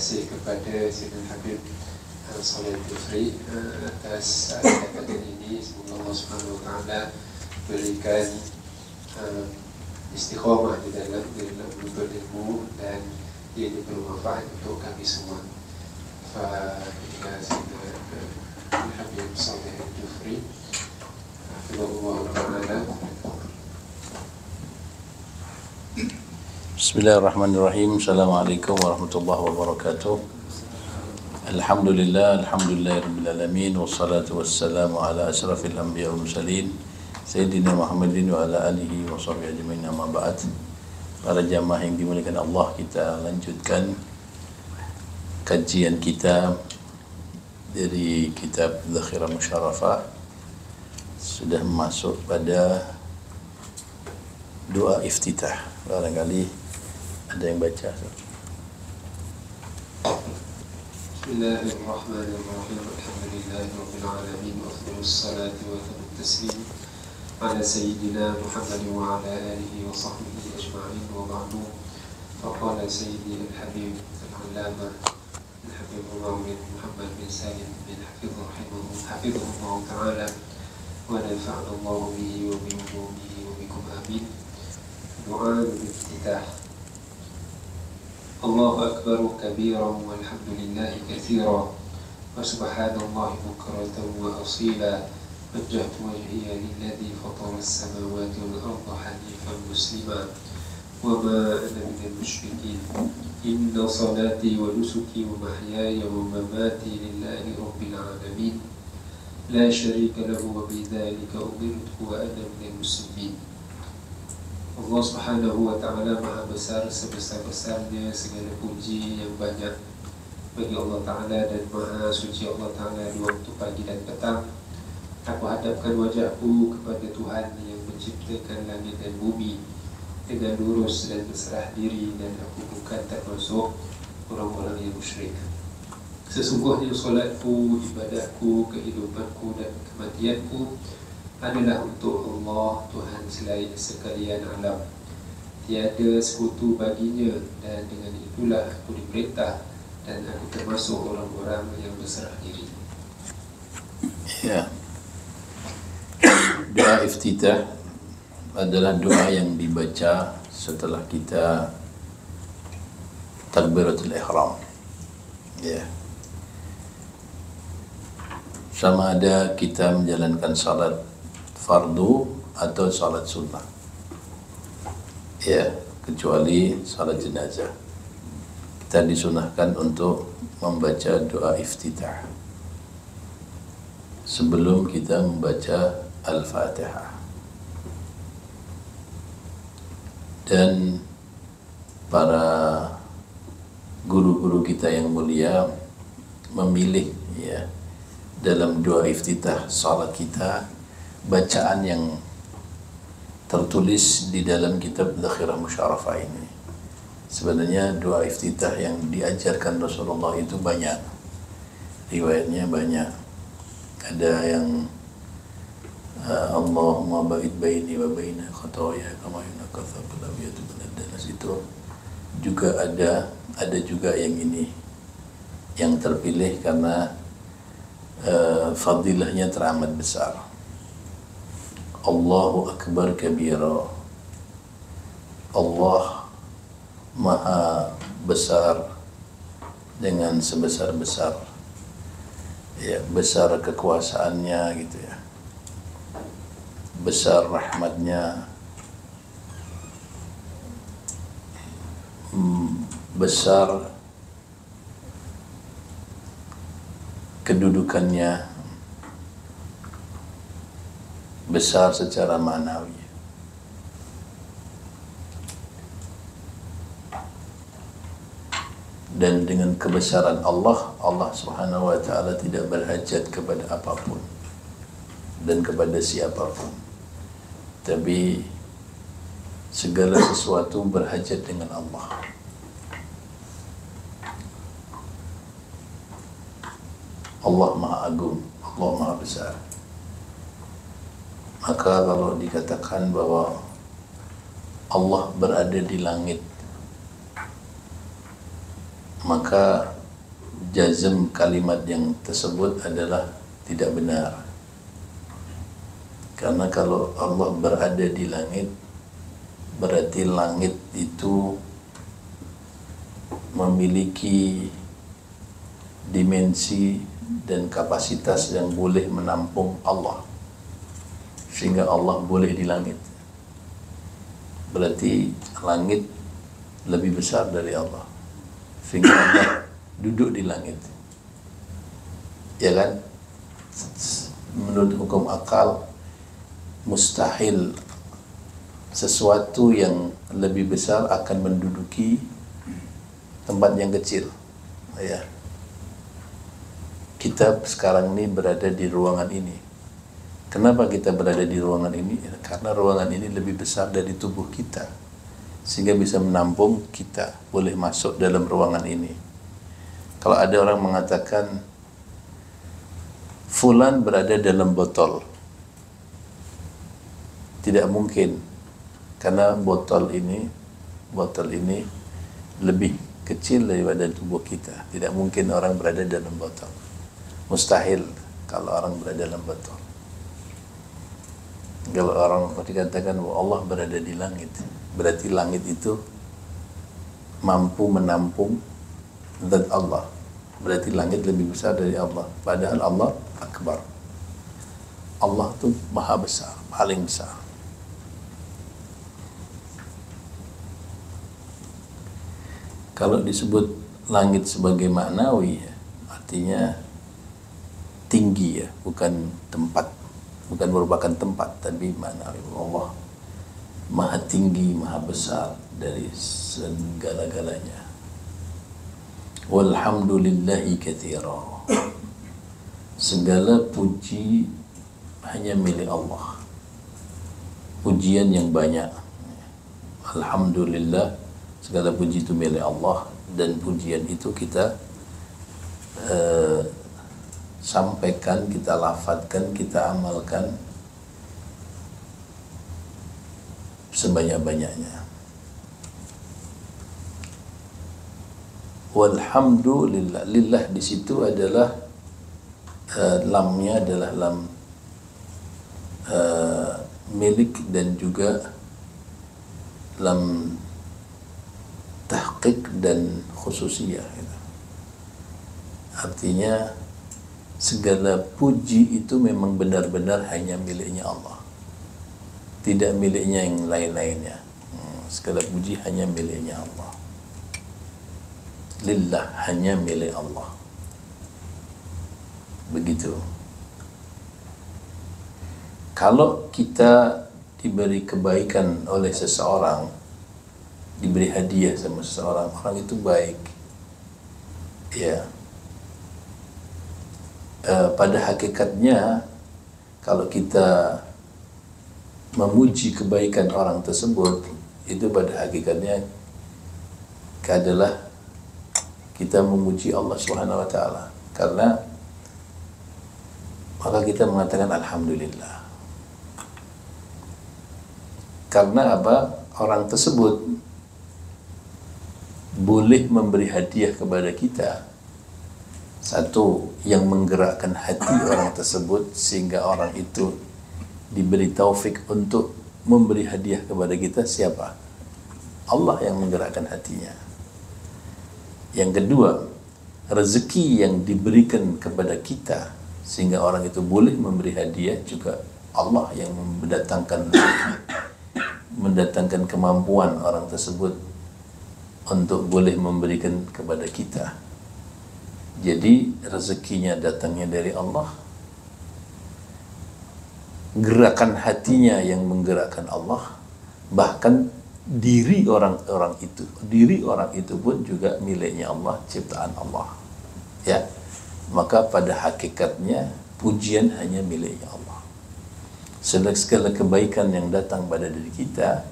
kasih kepada Sayyidina Habib Saleh Al-Jufri atas kata-kata ini. Semoga Allah Subhanahu Wa Taala berikan istiqamah di dalam menuntut ilmu dan ia bermanfaat untuk kami semua. Ketika Sayyidina Habib Saleh Al-Jufri Hafizahullah Ta'ala. Bismillahirrahmanirrahim. Assalamualaikum warahmatullahi wabarakatuh. Alhamdulillahirabbil alamin wassalatu wassalamu ala asrafil anbiya wal mursalin sayyidina Muhammadin wa ala alihi wa sahbihi ajmain, amma ba'd. Para jamaah yang dimuliakan Allah, kita lanjutkan kajian kita dari kitab Zakhirah Musyarrafah. Sudah masuk pada doa iftitah. Barangkali ada yang baca. Bismillahirrahmanirrahim. Alhamdulillahirabbil alamin wa afdhalus salati wa atamut taslim ala sayyidina Muhammad wa ala alihi wa sahbihi ajma'in, wa ba'du. Faqala sayyidi al-habib al-allama al-habibullah bin Muhammad bin Salim bin hafizahullah ta'ala wa nafa'ana Allah bihi wa bi ulumihi wa bikum amin. Doa iftitah. Allahu akbar kabiran walhamdulillahi katsiran wa subhanallahi bukratan wa asila. Wajjahtu wajhiya lilladzi fatara as-samawati wal arda hanifan muslima wa ma ana minal musyrikin. Inna salati wa nusuki wa mahyaya wa mamati lillahi rabbil alamin la syarika lahu wa bidzalika umirtu wa ana minal muslimin. Allah Subhanahu Wa Ta'ala Maha Besar, sebesar-besarnya segala puji yang banyak bagi Allah Ta'ala, dan Maha Suci Allah Ta'ala di waktu pagi dan petang. Aku hadapkan wajahku kepada Tuhan yang menciptakan langit dan bumi dengan lurus dan berserah diri, dan aku bukan termasuk orang-orang yang musyrik. Sesungguhnya solatku, ibadahku, kehidupanku dan kematianku adalah untuk Allah, Tuhan sekalian alam. Tiada sekutu baginya, dan dengan itulah aku diperintah, dan aku termasuk orang-orang yang berserah diri. Ya. Doa iftitah adalah doa yang dibaca setelah kita takbiratul ihram. Ya. Sama ada kita menjalankan salat fardu atau salat sunnah, ya, kecuali salat jenazah. Kita disunahkan untuk membaca doa iftitah sebelum kita membaca Al-Fatihah. Dan para guru-guru kita yang mulia memilih, ya, dalam doa iftitah salat kita bacaan yang tertulis di dalam kitab Zakhirah Musyarrafah ini. Sebenarnya doa iftitah yang diajarkan Rasulullah itu banyak, riwayatnya banyak. Ada yang Allahumma ba'id baini wa baina khataaya kama yunqadhu thawbul abyad min ad-danas. Itu juga ada juga yang ini yang terpilih karena fadilahnya teramat besar. Allahu akbar kabira. Allah maha besar dengan sebesar-besar, ya, besar kekuasaannya gitu ya, besar rahmatnya, besar kedudukannya, besar secara manawi. Dan dengan kebesaran Allah, Allah Subhanahu wa Ta'ala tidak berhajat kepada apapun dan kepada siapapun, tapi segala sesuatu berhajat dengan Allah. Allah Maha Agung, Allah Maha Besar. Maka kalau dikatakan bahwa Allah berada di langit, maka jazm kalimat yang tersebut adalah tidak benar. Karena kalau Allah berada di langit, berarti langit itu memiliki dimensi dan kapasitas yang boleh menampung Allah, sehingga Allah boleh di langit. Berarti langit lebih besar dari Allah, sehingga Allah duduk di langit, ya kan? Menurut hukum akal mustahil sesuatu yang lebih besar akan menduduki tempat yang kecil, ya. Kita sekarang ini berada di ruangan ini. Kenapa kita berada di ruangan ini? Karena ruangan ini lebih besar dari tubuh kita, sehingga bisa menampung kita, boleh masuk dalam ruangan ini. Kalau ada orang mengatakan fulan berada dalam botol, tidak mungkin, karena botol ini lebih kecil daripada tubuh kita. Tidak mungkin orang berada dalam botol. Mustahil kalau orang berada dalam botol. Kalau orang dikatakan bahwa Allah berada di langit, berarti langit itu mampu menampung zat Allah. Berarti langit lebih besar dari Allah. Padahal Allah akbar. Allah itu maha besar, paling besar. Kalau disebut langit sebagai maknawi, artinya tinggi, ya, bukan tempat, bukan merupakan tempat, tapi maknawi. Allah maha tinggi, maha besar dari segala-galanya. Walhamdulillahi katsira. Segala puji hanya milik Allah. Pujian yang banyak. Alhamdulillah, segala puji itu milik Allah, dan pujian itu kita sampaikan, kita lafadzkan, kita amalkan sebanyak-banyaknya. Walhamdulillah, lillah di situ adalah lamnya adalah lam milik dan juga lam tahqiq dan khususiyah, gitu. Artinya segala puji itu memang benar-benar hanya miliknya Allah, tidak miliknya yang lain-lainnya. Segala puji hanya miliknya Allah. Lillah, hanya milik Allah. Begitu. Kalau kita diberi kebaikan oleh seseorang, diberi hadiah sama seseorang, orang itu baik, ya, pada hakikatnya kalau kita memuji kebaikan orang tersebut, itu pada hakikatnya adalah kita memuji Allah Subhanahu wa taala. Karena maka kita mengatakan alhamdulillah. Karena apa? Orang tersebut boleh memberi hadiah kepada kita. Satu, yang menggerakkan hati orang tersebut sehingga orang itu diberi taufik untuk memberi hadiah kepada kita. Siapa? Allah yang menggerakkan hatinya. Yang kedua, rezeki yang diberikan kepada kita sehingga orang itu boleh memberi hadiah juga Allah yang mendatangkan kemampuan orang tersebut untuk boleh memberikan kepada kita. Jadi rezekinya datangnya dari Allah, gerakan hatinya yang menggerakkan Allah, bahkan diri orang itu pun juga miliknya Allah, ciptaan Allah, ya. Maka pada hakikatnya pujian hanya miliknya Allah. Segala kebaikan yang datang pada diri kita,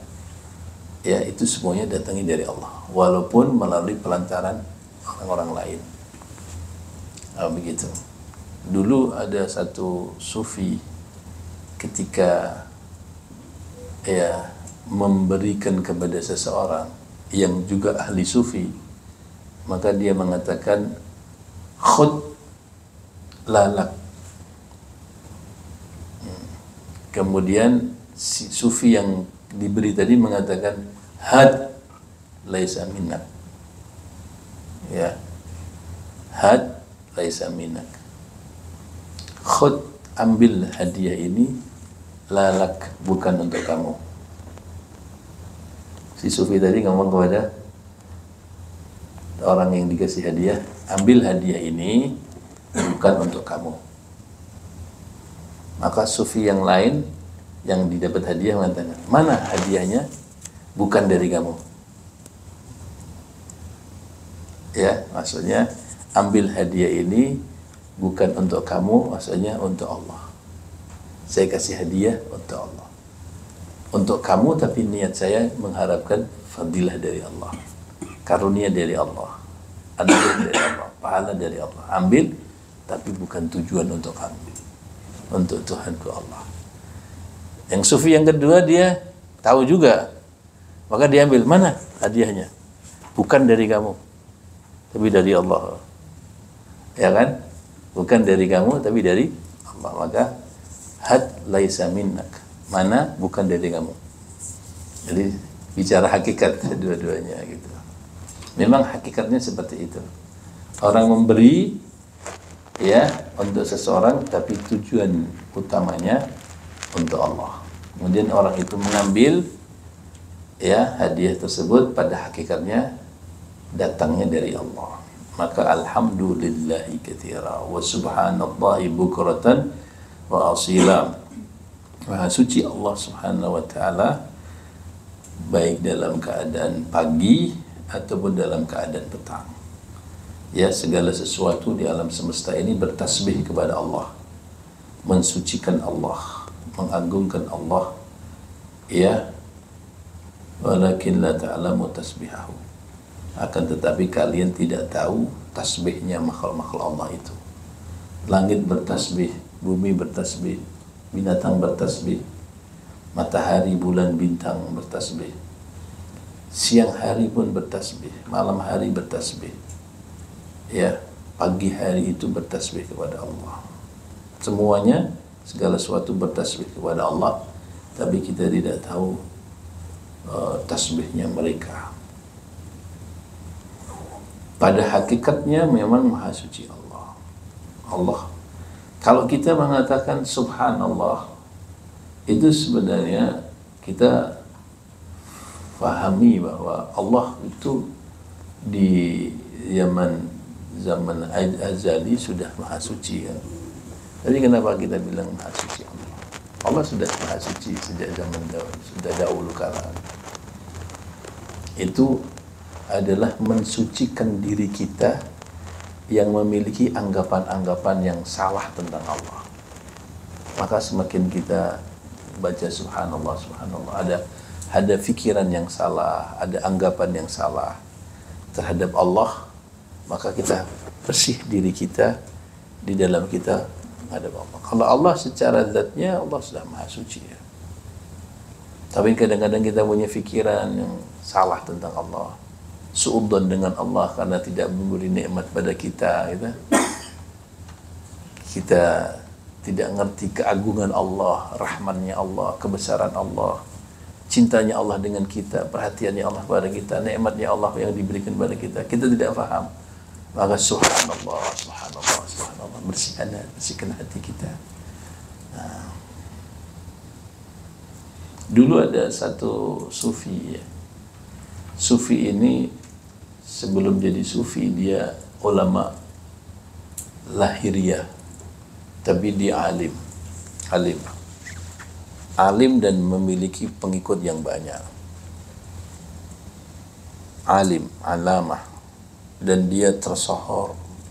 ya, itu semuanya datangnya dari Allah, walaupun melalui pelantaran orang-orang lain. Begitu. Dulu ada satu sufi ketika memberikan kepada seseorang yang juga ahli sufi, maka dia mengatakan khud lalak. Kemudian si sufi yang diberi tadi mengatakan had laisa minnak. Ya, had laisa minnak. Khud, ambil hadiah ini, lalak, bukan untuk kamu. Si sufi tadi ngomong kepada orang yang dikasih hadiah, ambil hadiah ini, bukan untuk kamu. Maka sufi yang lain yang didapat hadiah mengatakan, mana hadiahnya? Bukan dari kamu. Ya, maksudnya ambil hadiah ini bukan untuk kamu, maksudnya untuk Allah. Saya kasih hadiah untuk Allah. Untuk kamu, tapi niat saya mengharapkan fadilah dari Allah, karunia dari Allah, anugerah dari Allah, pahala dari Allah. Ambil, tapi bukan tujuan untuk kamu, untuk Tuhanku Allah. Yang sufi yang kedua dia tahu juga, maka dia ambil, mana hadiahnya? Bukan dari kamu, tapi dari Allah. Ya kan? Bukan dari kamu, tapi dari Allah. Maka had laisa minnak, mana bukan dari kamu. Jadi bicara hakikat dua-duanya gitu. Memang hakikatnya seperti itu. Orang memberi ya untuk seseorang, tapi tujuan utamanya untuk Allah. Kemudian orang itu mengambil ya hadiah tersebut, pada hakikatnya datangnya dari Allah. Maka alhamdulillahi katsira wa subhanallahi bukratan wa asila. Maha suci Allah Subhanahu wa taala baik dalam keadaan pagi ataupun dalam keadaan petang. Ya, segala sesuatu di alam semesta ini bertasbih kepada Allah, mensucikan Allah, mengagungkan Allah. Ya, walakin la ta'lamu tasbihahu. Akan tetapi kalian tidak tahu tasbihnya makhluk-makhluk Allah itu. Langit bertasbih, bumi bertasbih, binatang bertasbih, matahari, bulan, bintang bertasbih, siang hari pun bertasbih, malam hari bertasbih. Ya, pagi hari itu bertasbih kepada Allah. Semuanya, segala sesuatu bertasbih kepada Allah, tapi kita tidak tahu tasbihnya mereka. Pada hakikatnya memang maha suci Allah. Allah. Kalau kita mengatakan subhanallah, itu sebenarnya kita pahami bahwa Allah itu di zaman azali sudah maha suci kan. Jadi kenapa kita bilang maha suci Allah? Allah sudah maha suci sejak zaman sudah dahulu kala. Itu adalah mensucikan diri kita yang memiliki anggapan-anggapan yang salah tentang Allah. Maka semakin kita baca subhanallah, subhanallah, ada pikiran yang salah, ada anggapan yang salah terhadap Allah, maka kita bersih diri kita di dalam kita menghadap Allah. Kalau Allah secara zatnya, Allah sudah maha suci ya. Tapi kadang-kadang kita punya pikiran yang salah tentang Allah, suudzon dengan Allah karena tidak memberi nikmat pada kita gitu. Kita tidak ngerti keagungan Allah, rahmannya Allah, kebesaran Allah, cintanya Allah dengan kita, perhatiannya Allah pada kita, nikmatnya Allah yang diberikan pada kita. Kita tidak paham. Maka subhanallah, subhanallah, subhanallah, bersihkan hati kita. Nah, dulu ada satu sufi ya. Sufi ini sebelum jadi sufi dia ulama lahiriah, tapi dia alim dan memiliki pengikut yang banyak. Alim, alamah, dan dia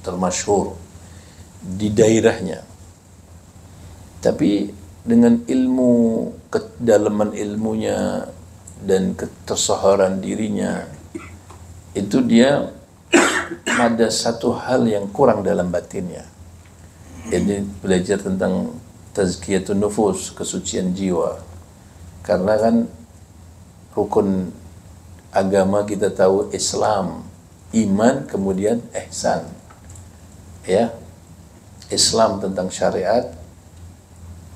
termasyhur di daerahnya. Tapi dengan ilmu, kedalaman ilmunya dan ketersohoran dirinya, itu dia ada satu hal yang kurang dalam batinnya. Jadi belajar tentang tazkiyatun nufus, kesucian jiwa. Karena kan rukun agama kita tahu Islam, iman kemudian ihsan. Ya, Islam tentang syariat,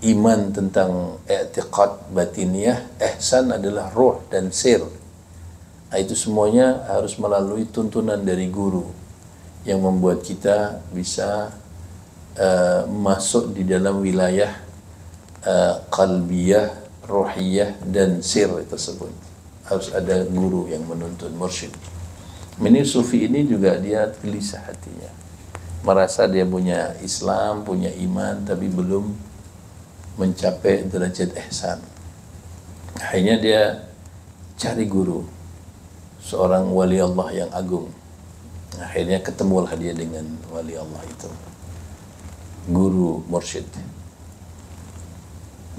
iman tentang i'tiqad batiniyah, ihsan adalah ruh dan sir. Itu semuanya harus melalui tuntunan dari guru yang membuat kita bisa masuk di dalam wilayah qalbiyah, ruhiyah dan sir tersebut. Harus ada guru yang menuntun, mursyid. Ini sufi ini juga dia gelisah hatinya, merasa dia punya Islam, punya iman, tapi belum mencapai derajat ihsan. Akhirnya dia cari guru, seorang wali Allah yang agung. Akhirnya ketemulah dia dengan wali Allah itu, guru mursyid.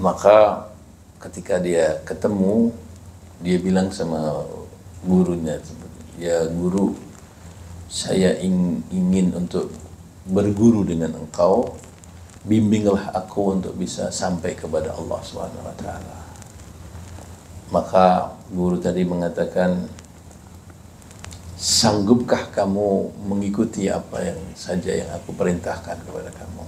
Maka ketika dia ketemu, dia bilang sama gurunya, ya guru, saya ingin untuk berguru dengan engkau, bimbinglah aku untuk bisa sampai kepada Allah Subhanahu wa taala. Maka guru tadi mengatakan, sanggupkah kamu mengikuti apa yang saja yang aku perintahkan kepada kamu,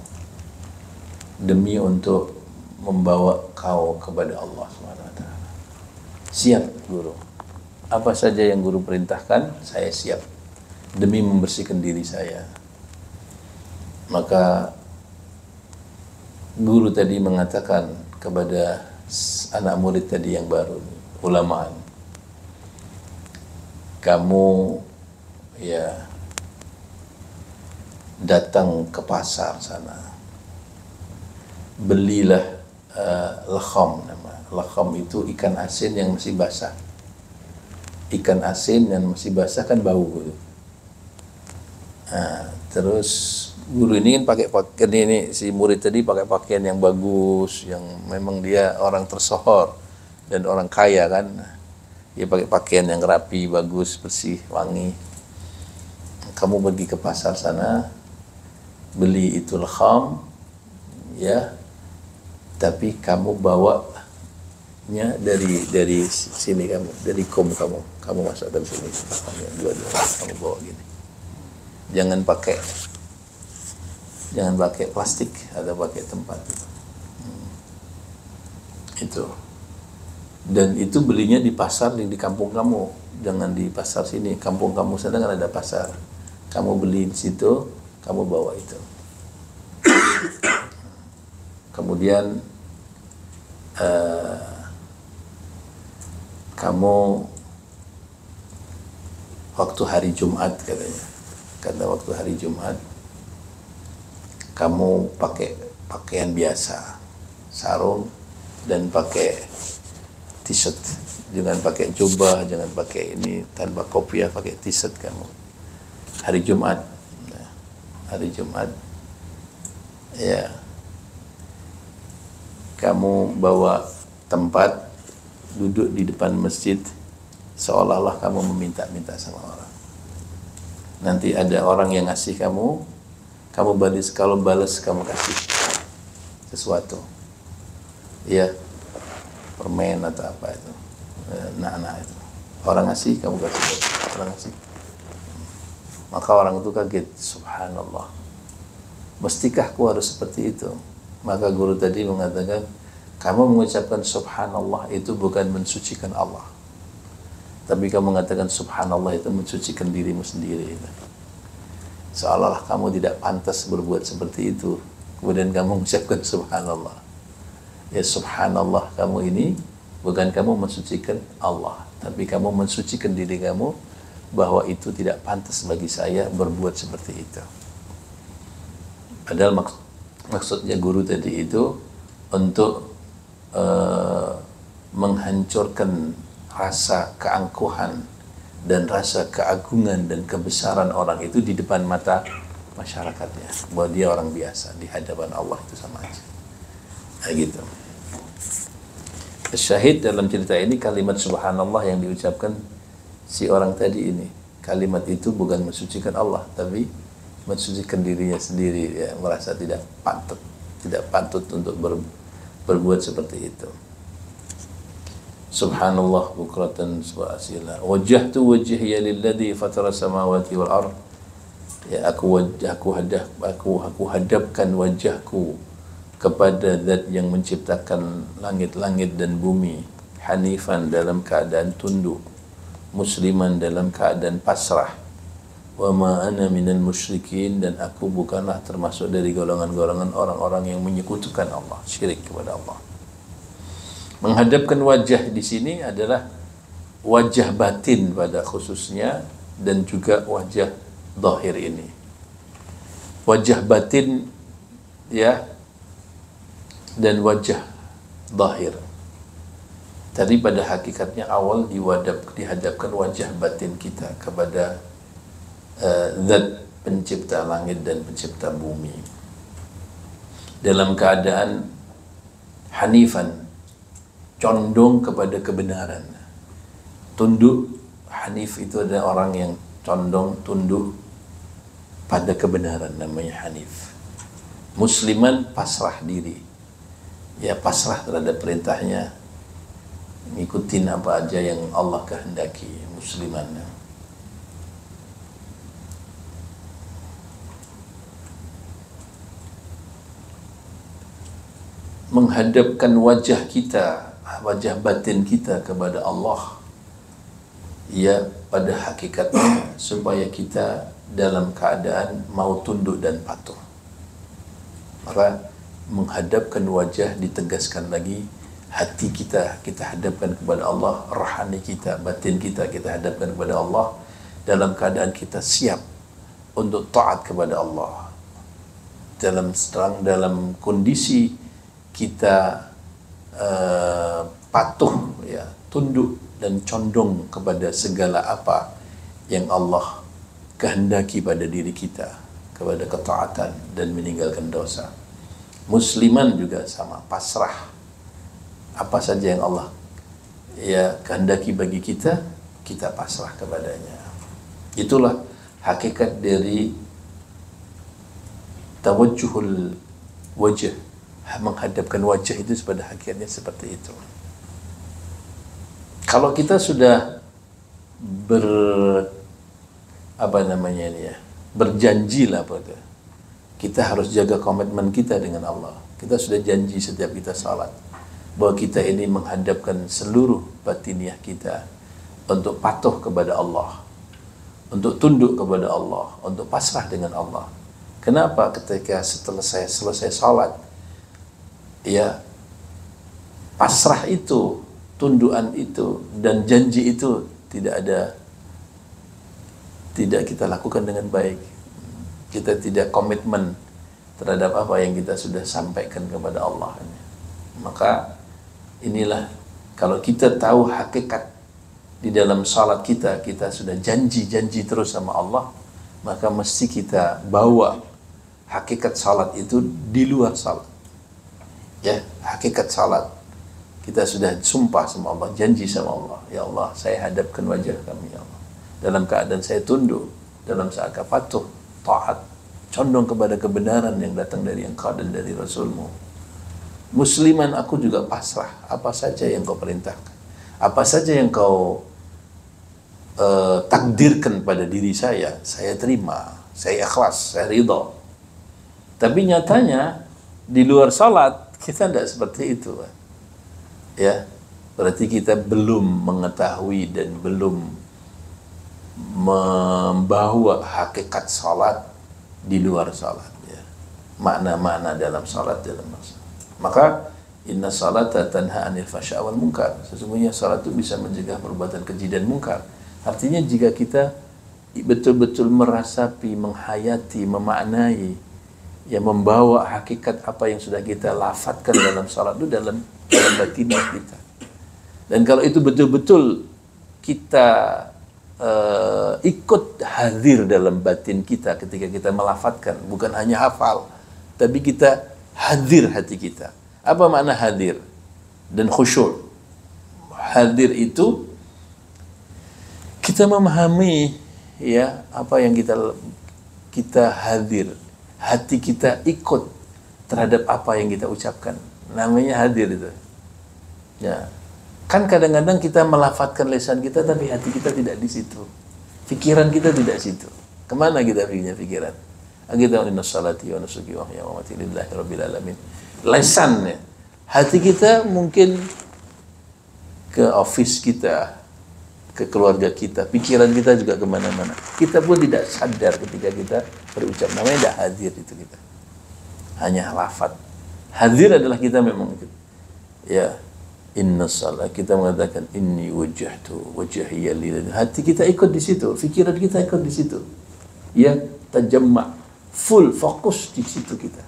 demi untuk membawa kau kepada Allah Subhanahu wa taala? Siap guru, apa saja yang guru perintahkan saya siap, demi membersihkan diri saya. Maka guru tadi mengatakan kepada anak murid tadi yang baru, ulamaan, kamu ya datang ke pasar sana, belilah lakham. Lakham itu ikan asin yang masih basah. Ikan asin yang masih basah kan bau gitu. Terus guru ini kan pakai pakaian, ini si murid tadi pakai pakaian yang bagus, yang memang dia orang tersohor dan orang kaya kan. Dia pakai pakaian yang rapi, bagus, bersih, wangi. Kamu pergi ke pasar sana, beli itu lakham, ya, tapi kamu bawanya dari sini, dari kamu masuk dari sini, dua-dua kamu bawa gini. Jangan pakai plastik atau pakai tempat. Itu. Dan itu belinya di pasar di kampung kamu, jangan di pasar sini. Kampung kamu sana kan ada pasar. Kamu beli di situ, kamu bawa itu. Kemudian kamu waktu hari Jumat katanya, kata waktu hari Jumat kamu pakai pakaian biasa, sarung dan pakai t-shirt, jangan pakai jubah, jangan pakai ini tanpa kopiah, pakai t-shirt kamu. Hari Jumat, hari Jumat, ya, kamu bawa tempat, duduk di depan masjid, seolah-olah kamu meminta-minta sama orang. Nanti ada orang yang ngasih kamu balas, kalau balas kamu kasih sesuatu, ya, permen atau apa itu, nah itu, orang ngasih kamu kasih, orang ngasih. Maka orang itu kaget, subhanallah, mestikah aku harus seperti itu? Maka guru tadi mengatakan, kamu mengucapkan subhanallah itu bukan mensucikan Allah, tapi kamu mengatakan subhanallah itu mensucikan dirimu sendiri. Seolah-olah kamu tidak pantas berbuat seperti itu, kemudian kamu mengucapkan subhanallah. Ya subhanallah, kamu ini bukan kamu mensucikan Allah, tapi kamu mensucikan diri kamu, bahwa itu tidak pantas bagi saya berbuat seperti itu. Padahal maksudnya guru tadi itu untuk menghancurkan rasa keangkuhan dan rasa keagungan dan kebesaran orang itu di depan mata masyarakatnya, bahwa dia orang biasa di hadapan Allah itu sama aja. Nah, gitu. Syahid dalam cerita ini kalimat subhanallah yang diucapkan si orang tadi ini. Kalimat itu bukan mensucikan Allah, tapi mensucikan dirinya sendiri, ya, merasa tidak pantut untuk berbuat seperti itu. Subhanallah bukratan wa asila. Wajjahtu wajhiya lilladzi fatara samawati wal ard. Ya, aku hadapkan wajahku kepada zat yang menciptakan langit-langit dan bumi, hanifan dalam keadaan tunduk, musliman dalam keadaan pasrah, wa ma ana minal musyrikin, dan aku bukanlah termasuk dari golongan-golongan orang-orang yang menyekutukan Allah, syirik kepada Allah. Menghadapkan wajah di sini adalah wajah batin pada khususnya, dan juga wajah zahir ini. Wajah batin ya, dan wajah zahir. Tadi pada hakikatnya awal dihadapkan wajah batin kita kepada zat pencipta langit dan pencipta bumi dalam keadaan hanifan, condong kepada kebenaran, tunduk. Hanif itu adalah orang yang condong, tunduk pada kebenaran, namanya hanif. Musliman, pasrah diri, ya pasrah terhadap perintahnya, ngikutin apa aja yang Allah kehendaki. Musliman. Menghadapkan wajah kita, wajah batin kita kepada Allah, ya pada hakikatnya supaya kita dalam keadaan mau tunduk dan patuh. Maka menghadapkan wajah ditegaskan lagi, hati kita hadapkan kepada Allah, rohani kita, batin kita hadapkan kepada Allah dalam keadaan kita siap untuk taat kepada Allah, dalam kondisi kita patuh, ya tunduk dan condong kepada segala apa yang Allah kehendaki pada diri kita, kepada ketaatan dan meninggalkan dosa. Musliman juga sama, pasrah. Apa saja yang Allah ya kehendaki bagi kita, kita pasrah kepadanya. Itulah hakikat dari tawajjuhul wajh, menghadapkan wajah itu pada hakikatnya seperti itu. Kalau kita sudah berjanji lah pada, kita harus jaga komitmen kita dengan Allah. Kita sudah janji setiap kita salat bahwa kita ini menghadapkan seluruh batiniah kita untuk patuh kepada Allah, untuk tunduk kepada Allah, untuk pasrah dengan Allah. Kenapa ketika setelah saya selesai salat, ya pasrah itu, tundukan itu dan janji itu tidak kita lakukan dengan baik. Kita tidak komitmen terhadap apa yang kita sudah sampaikan kepada Allah. Maka inilah, kalau kita tahu hakikat di dalam salat kita sudah janji terus sama Allah, maka mesti kita bawa hakikat salat itu di luar salat. Ya, hakikat salat kita sudah sumpah sama Allah, janji sama Allah, ya Allah, saya hadapkan wajah kami ya Allah dalam keadaan saya tunduk, dalam saat patuh, taat, condong kepada kebenaran yang datang dari Engkau dan dari Rasulmu. Musliman, aku juga pasrah, apa saja yang Kau perintahkan, apa saja yang Kau takdirkan pada diri saya terima, saya ikhlas, saya ridha. Tapi nyatanya di luar salat kita tidak seperti itu, ya. Berarti kita belum mengetahui dan belum membawa hakikat salat di luar salat, ya. Makna-makna dalam salat dalam masa. Maka inna salata tanha 'anil fahsya'i wal munkar. Sesungguhnya salat itu bisa mencegah perbuatan keji dan mungkar. Artinya jika kita betul-betul merasapi, menghayati, memaknai, ya membawa hakikat apa yang sudah kita lafadzkan dalam salat itu dalam batin kita. Dan kalau itu betul-betul kita ikut hadir dalam batin kita ketika kita melafadzkan, bukan hanya hafal, tapi kita hadir hati kita. Apa makna hadir dan khusyuk? Hadir itu kita memahami, ya, apa yang kita hadir, hati kita ikut terhadap apa yang kita ucapkan, namanya hadir itu, ya. Kan kadang-kadang kita melafatkan lisan kita tapi hati kita tidak di situ. Pikiran kita tidak situ. Kemana kita punya pikiran? Kita inna salati wa nusuki wa mahya wa mamati lillahi rabbil alamin. Lisannya. Hati kita mungkin ke office kita, ke keluarga kita, pikiran kita juga kemana-mana. Kita pun tidak sadar ketika kita berucap, namanya tidak hadir itu kita. Hanya lafaz. Hadir adalah kita memang ya inna salat, kita mengatakan inni wajjahtu wajhiya lillahi. Hati kita ikut di situ, pikiran kita ikut di situ. Ya, tajamma, full fokus di situ kita.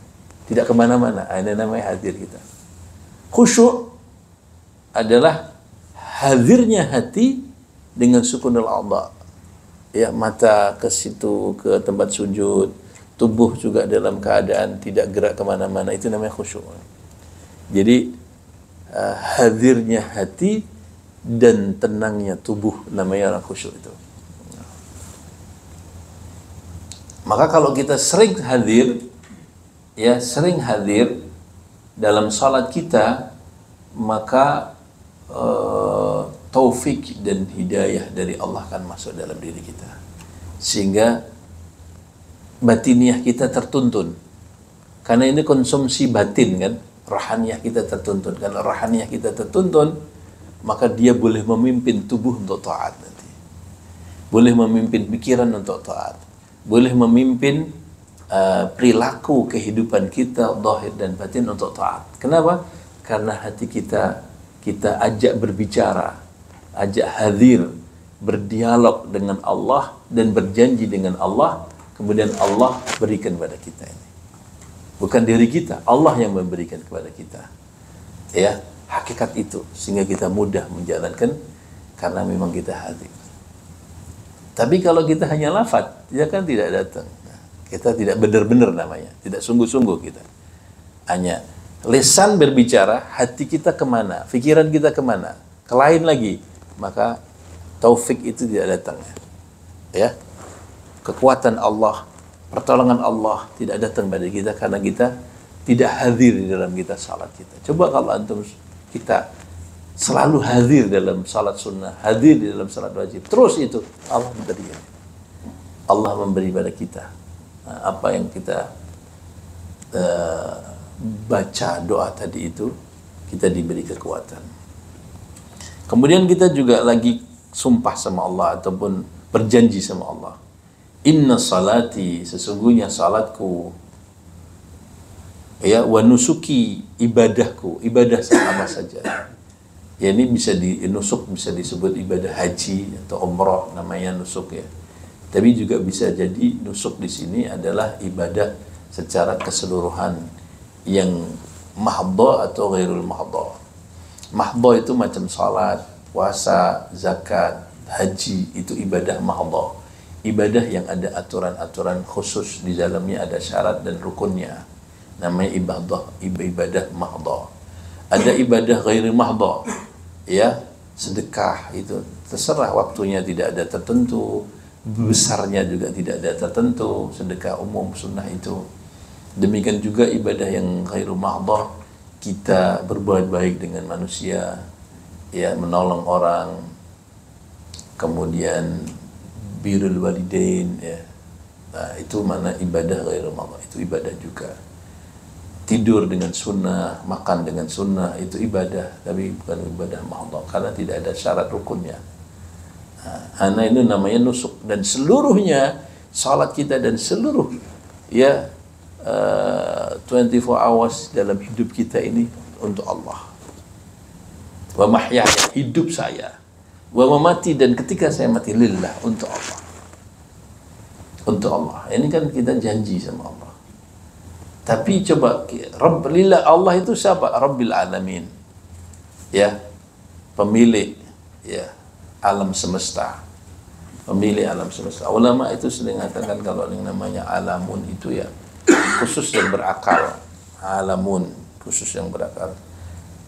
Tidak kemana-mana. Ini namanya hadir kita. Khusyuk adalah hadirnya hati dengan sukunul a'dha. Ya, mata ke situ, ke tempat sujud, tubuh juga dalam keadaan tidak gerak kemana-mana, itu namanya khusyuk. Jadi hadirnya hati dan tenangnya tubuh namanya orang khusyuk itu. Maka kalau kita sering hadir, ya sering hadir dalam salat kita, maka taufik dan hidayah dari Allah akan masuk dalam diri kita, sehingga batiniah kita tertuntun. Karena ini konsumsi batin kan, rohaniyah kita tertuntun. Kalau rohaniyah kita tertuntun, maka dia boleh memimpin tubuh untuk taat nanti, boleh memimpin pikiran untuk taat, boleh memimpin perilaku kehidupan kita zahir dan batin untuk taat. Kenapa? Karena hati kita ajak berbicara, ajak hadir, berdialog dengan Allah dan berjanji dengan Allah, kemudian Allah berikan kepada kita ini. Bukan diri kita, Allah yang memberikan kepada kita. Ya, hakikat itu sehingga kita mudah menjalankan karena memang kita hadir. Tapi kalau kita hanya lafaz, dia kan tidak datang. Kita tidak benar-benar namanya, tidak sungguh-sungguh kita. Hanya lisan berbicara, hati kita kemana, pikiran kita kemana, ke lain lagi, maka taufik itu tidak datang. Ya, kekuatan Allah, pertolongan Allah tidak datang pada kita karena kita tidak hadir di dalam kita salat kita. Coba kalau antum kita selalu hadir dalam salat sunnah, hadir di dalam salat wajib, terus itu Allah memberi. Allah memberi pada kita apa yang kita baca doa tadi itu, kita diberi kekuatan. Kemudian kita juga lagi sumpah sama Allah ataupun berjanji sama Allah. Inna salati, sesungguhnya salatku, ya, wa nusuki, ibadahku, ibadah apa saja. Ya, ini bisa nusuk bisa disebut ibadah haji atau umrah, namanya nusuk ya. Tapi juga bisa jadi nusuk di sini adalah ibadah secara keseluruhan yang mahdha atau ghairul mahdha. Mahdha itu macam salat, puasa, zakat, haji, itu ibadah mahdha. Ibadah yang ada aturan-aturan khusus di dalamnya, ada syarat dan rukunnya. Namanya ibadah mahdha. Ada ibadah ghairul mahdha. Ya, sedekah itu terserah waktunya, tidak ada tertentu. Besarnya juga tidak ada tertentu, sedekah umum sunnah itu. Demikian juga ibadah yang khairu mahdhah, kita berbuat baik dengan manusia, ya, menolong orang, kemudian birrul walidain, ya. Nah, itu mana ibadah khairu mahdhah, itu ibadah juga. Tidur dengan sunnah, makan dengan sunnah, itu ibadah, tapi bukan ibadah mahdhah karena tidak ada syarat rukunnya. Nah, itu namanya nusuk, dan seluruhnya salat kita dan seluruh ya 24 hours dalam hidup kita ini untuk Allah. Wa mahyaya, hidup saya, wa mamati, dan ketika saya mati lillah, untuk Allah. Untuk Allah. Ini kan kita janji sama Allah. Tapi coba Rabb lillah, Allah itu siapa? Rabbil alamin. Ya, pemilik ya alam semesta, pemilik alam semesta. Ulama itu sering mengatakan kalau yang namanya alamun itu ya khusus yang berakal. Alamun, khusus yang berakal.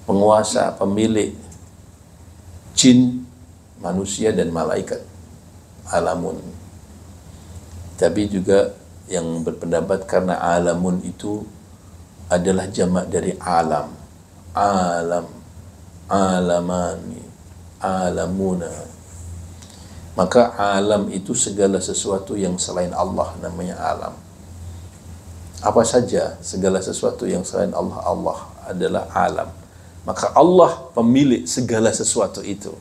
Penguasa, pemilik jin, manusia dan malaikat. Alamun. Tapi juga yang berpendapat karena alamun itu adalah jamak dari alam. Alam. alamani, alamuna. Maka alam itu segala sesuatu yang selain Allah namanya alam. Apa saja segala sesuatu yang selain Allah, Allah adalah alam. Maka Allah pemilik segala sesuatu itu.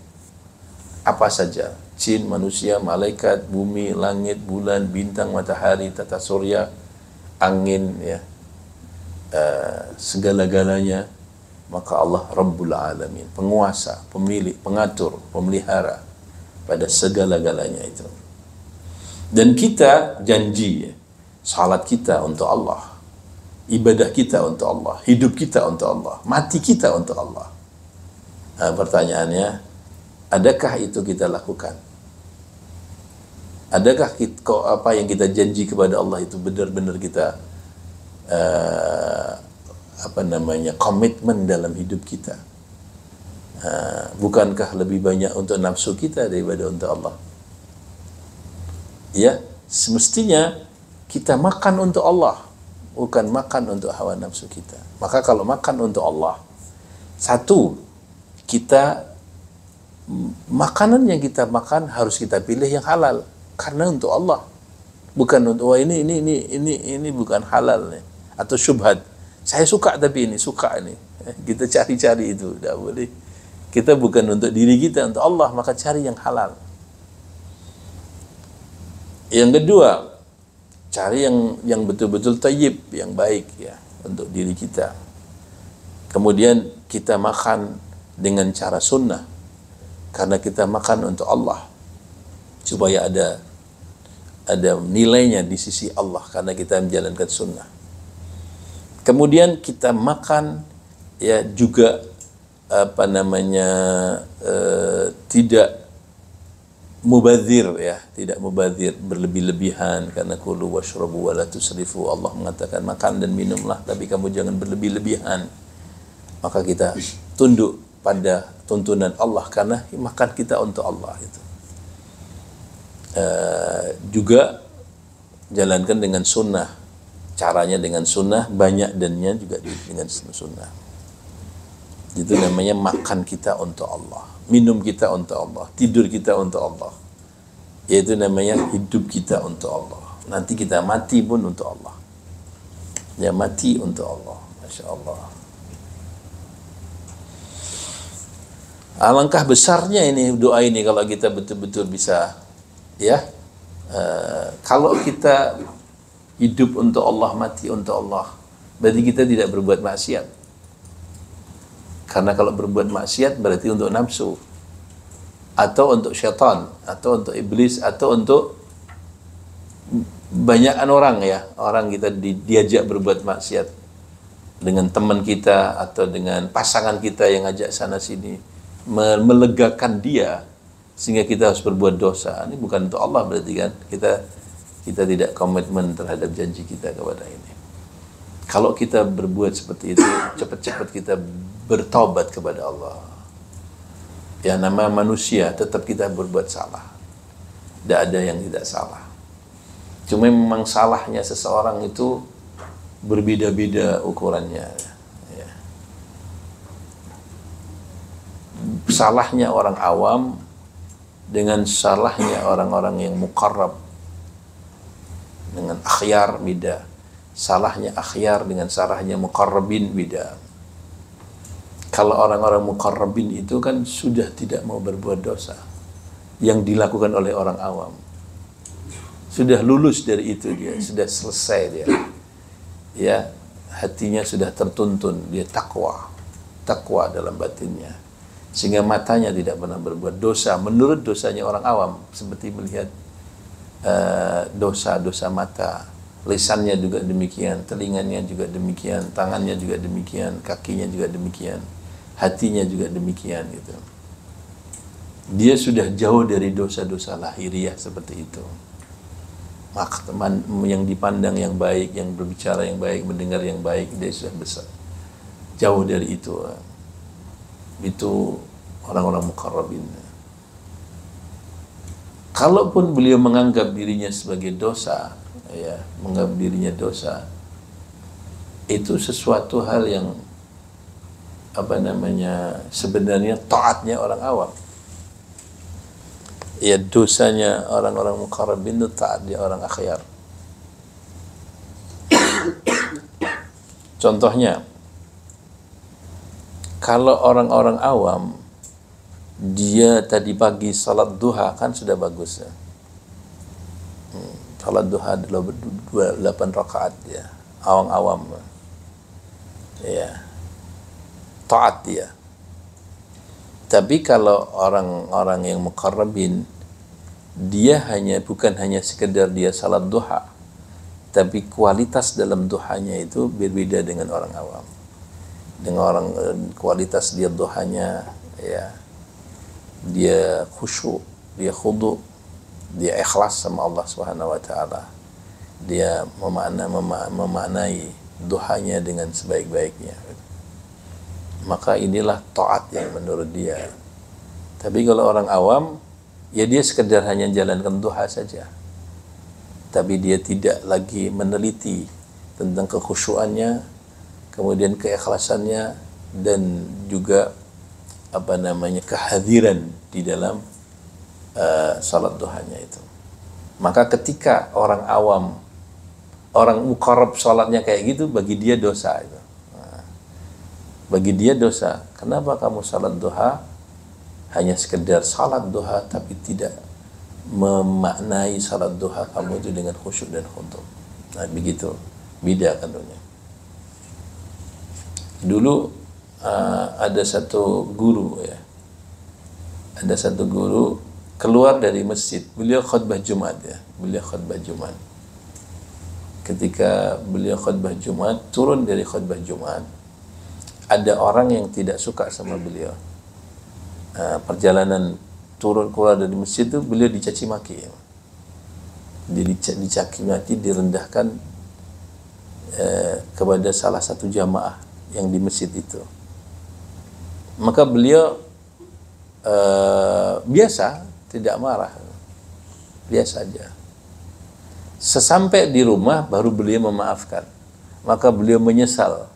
Apa saja, jin, manusia, malaikat, bumi, langit, bulan, bintang, matahari, tata surya, angin, ya, segala-galanya. Maka Allah Rabbul Alamin, penguasa, pemilik, pengatur, pemelihara pada segala-galanya itu. Dan kita janji, ya, salat kita untuk Allah, ibadah kita untuk Allah, hidup kita untuk Allah, mati kita untuk Allah. Nah, pertanyaannya, adakah itu kita lakukan? Adakah apa yang kita janji kepada Allah itu benar-benar kita komitmen dalam hidup kita? Bukankah lebih banyak untuk nafsu kita daripada untuk Allah? Ya, semestinya kita makan untuk Allah, bukan makan untuk hawa nafsu kita. Maka kalau makan untuk Allah, satu, makanan yang kita makan harus kita pilih yang halal, karena untuk Allah, bukan untuk ini bukan halal nih, atau syubhat. Saya suka tapi ini suka ini, kita cari-cari itu, tidak boleh. Kita bukan untuk diri kita, untuk Allah, maka cari yang halal. Yang kedua, cari yang betul-betul tayyib, yang baik, ya, untuk diri kita. Kemudian kita makan dengan cara sunnah, karena kita makan untuk Allah, supaya ada nilainya di sisi Allah, karena kita menjalankan sunnah. Kemudian kita makan, ya, juga tidak mubadzir, ya, tidak mubadzir, berlebih-lebihan, karena kulu washrabu wa la tusrifu. Allah mengatakan makan dan minumlah, tapi kamu jangan berlebih-lebihan. Maka kita tunduk pada tuntunan Allah, karena makan kita untuk Allah itu. Juga jalankan dengan sunnah, caranya dengan sunnah, banyak dannya juga dengan sunnah. Itu namanya makan kita untuk Allah, minum kita untuk Allah, tidur kita untuk Allah. Yaitu namanya hidup kita untuk Allah. Nanti kita mati pun untuk Allah. Ya, mati untuk Allah. Masya Allah. Alangkah besarnya ini doa ini kalau kita betul-betul bisa, ya. Kalau kita hidup untuk Allah, mati untuk Allah, berarti kita tidak berbuat maksiat. Karena kalau berbuat maksiat berarti untuk nafsu, atau untuk syaitan, atau untuk iblis, atau untuk banyakan orang, ya. Orang kita diajak berbuat maksiat dengan teman kita atau dengan pasangan kita yang ajak sana sini, melegakan dia sehingga kita harus berbuat dosa. Ini bukan untuk Allah, berarti kan kita tidak komitmen terhadap janji kita kepada ini. Kalau kita berbuat seperti itu, cepat-cepat kita bertaubat kepada Allah. Ya, nama manusia tetap kita berbuat salah. Tidak ada yang tidak salah. Cuma memang salahnya seseorang itu berbeda-beda ukurannya. Ya. Salahnya orang awam dengan salahnya orang-orang yang muqarrab, dengan akhyar beda. Salahnya akhyar dengan salahnya muqarrabin beda. Kalau orang-orang muqarrabin itu kan sudah tidak mau berbuat dosa yang dilakukan oleh orang awam. Sudah lulus dari itu dia, sudah selesai dia. Ya, hatinya sudah tertuntun, dia takwa dalam batinnya. Sehingga matanya tidak pernah berbuat dosa menurut dosanya orang awam, seperti melihat dosa-dosa mata. Lisannya juga demikian, telinganya juga demikian, tangannya juga demikian, kakinya juga demikian, hatinya juga demikian gitu. Dia sudah jauh dari dosa-dosa lahiriah seperti itu. Maka teman yang dipandang yang baik, yang berbicara yang baik, mendengar yang baik, dia sudah besar. Jauh dari itu. Itu orang-orang muqarrabin. Kalaupun beliau menganggap dirinya sebagai dosa, ya, menganggap dirinya dosa, itu sesuatu hal yang sebenarnya taatnya orang awam. Ya, dosanya orang-orang muqarrabin itu taatnya orang akhyar. Contohnya, kalau orang-orang awam dia tadi pagi salat duha kan sudah bagus ya. Salat duha 8 rakaat ya, awam-awam ya, taat dia. Tapi kalau orang-orang yang muqarrabin, dia bukan hanya sekedar dia salat duha, tapi kualitas dalam duhanya itu berbeda dengan orang awam. Dengan kualitas dia duhanya ya, dia khusyuk, dia khudu, dia ikhlas sama Allah Subhanahu wa taala. Dia memaknai duhanya dengan sebaik-baiknya. Maka inilah taat yang menurut dia. Tapi kalau orang awam, ya dia sekedar hanya jalankan duha saja. Tapi dia tidak lagi meneliti tentang kekhusyuannya, kemudian keikhlasannya, dan juga kehadiran di dalam salat duhanya itu. Maka ketika orang awam, orang muqarrab salatnya kayak gitu, bagi dia dosa itu. Bagi dia dosa. Kenapa kamu salat duha hanya sekedar salat duha tapi tidak memaknai salat duha kamu itu dengan khusyuk dan khudu? Nah, begitu. Beda kadonya. Dulu ada satu guru ya. Ada satu guru keluar dari masjid. Beliau khutbah Jumat ya. Beliau khutbah Jumat. Ketika beliau khutbah Jumat, turun dari khutbah Jumat, ada orang yang tidak suka sama beliau. Perjalanan turun keluar dari masjid itu beliau dicaci maki. Ya. Dicaci maki, direndahkan kepada salah satu jamaah yang di masjid itu. Maka beliau biasa, tidak marah, biasa aja. Sesampai di rumah baru beliau memaafkan. Maka beliau menyesal.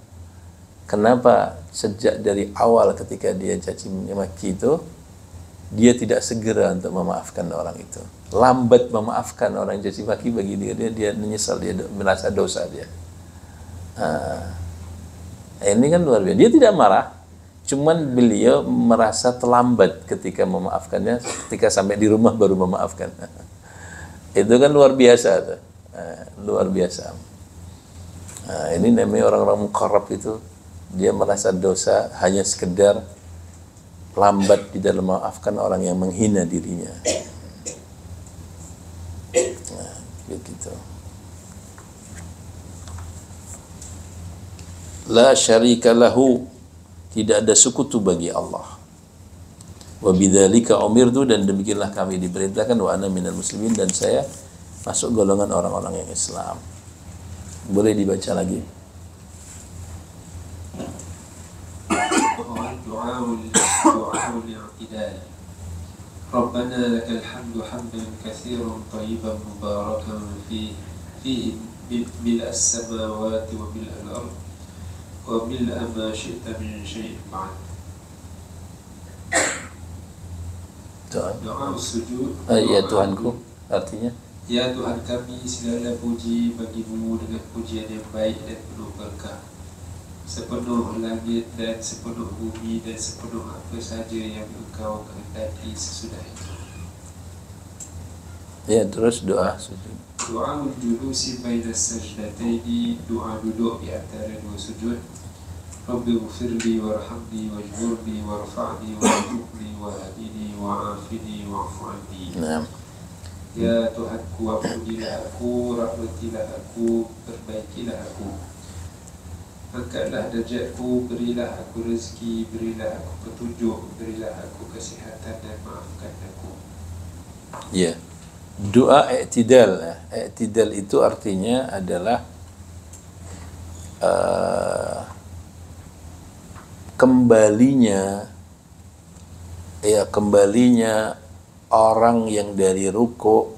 Kenapa sejak dari awal ketika dia caci maki itu, dia tidak segera untuk memaafkan orang itu. Lambat memaafkan orang yang caci maki, bagi dia menyesal, dia merasa dosa dia. Ini kan luar biasa. Dia tidak marah, cuman beliau merasa terlambat ketika memaafkannya, ketika sampai di rumah baru memaafkan. Itu kan luar biasa tuh. Luar biasa. Ini namanya orang-orang muqarrab itu, dia merasa dosa hanya sekedar lambat di dalam memaafkan orang yang menghina dirinya. Nah, begitu. La syarika lahu, tidak ada sekutu bagi Allah. Wa bidzalika umirtu, dan demikianlah kami diperintahkan, wa ana minal muslimin, dan saya masuk golongan orang-orang yang Islam. Boleh dibaca lagi? دعاء الاعتدال ربنا لك الحمد حمدا كثيرا طيبا مباركا فيه ملء السماوات وملء الأرض وملء ما شئت من شيء بعد. Doa sujud. Ya Tuhanku, artinya? Ya Tuhan kami, segala puji bagimu dengan pujian yang baik dan penuh berkah. Sepenuh langit dan sepenuh bumi dan sepenuh apa saja yang Engkau kehendaki sesudah itu. Ya, terus doa sujud. Doa julusi baina sajdataini, doa duduk di antara dua sujud. Rabbi ghfirli warhamni wajburni warfa'ni warzuqni wahdini wa'afini wa'fu anni. Nah. Ya Tuhanku, ampunilah aku, rahmatilah aku, perbaikilah aku. Angkatlah derajatku, berilah aku rezeki, berilah aku petunjuk, berilah aku kesihatan dan maafkan aku. Ya. Doa i'tidal. I'tidal itu artinya adalah kembalinya orang yang dari ruku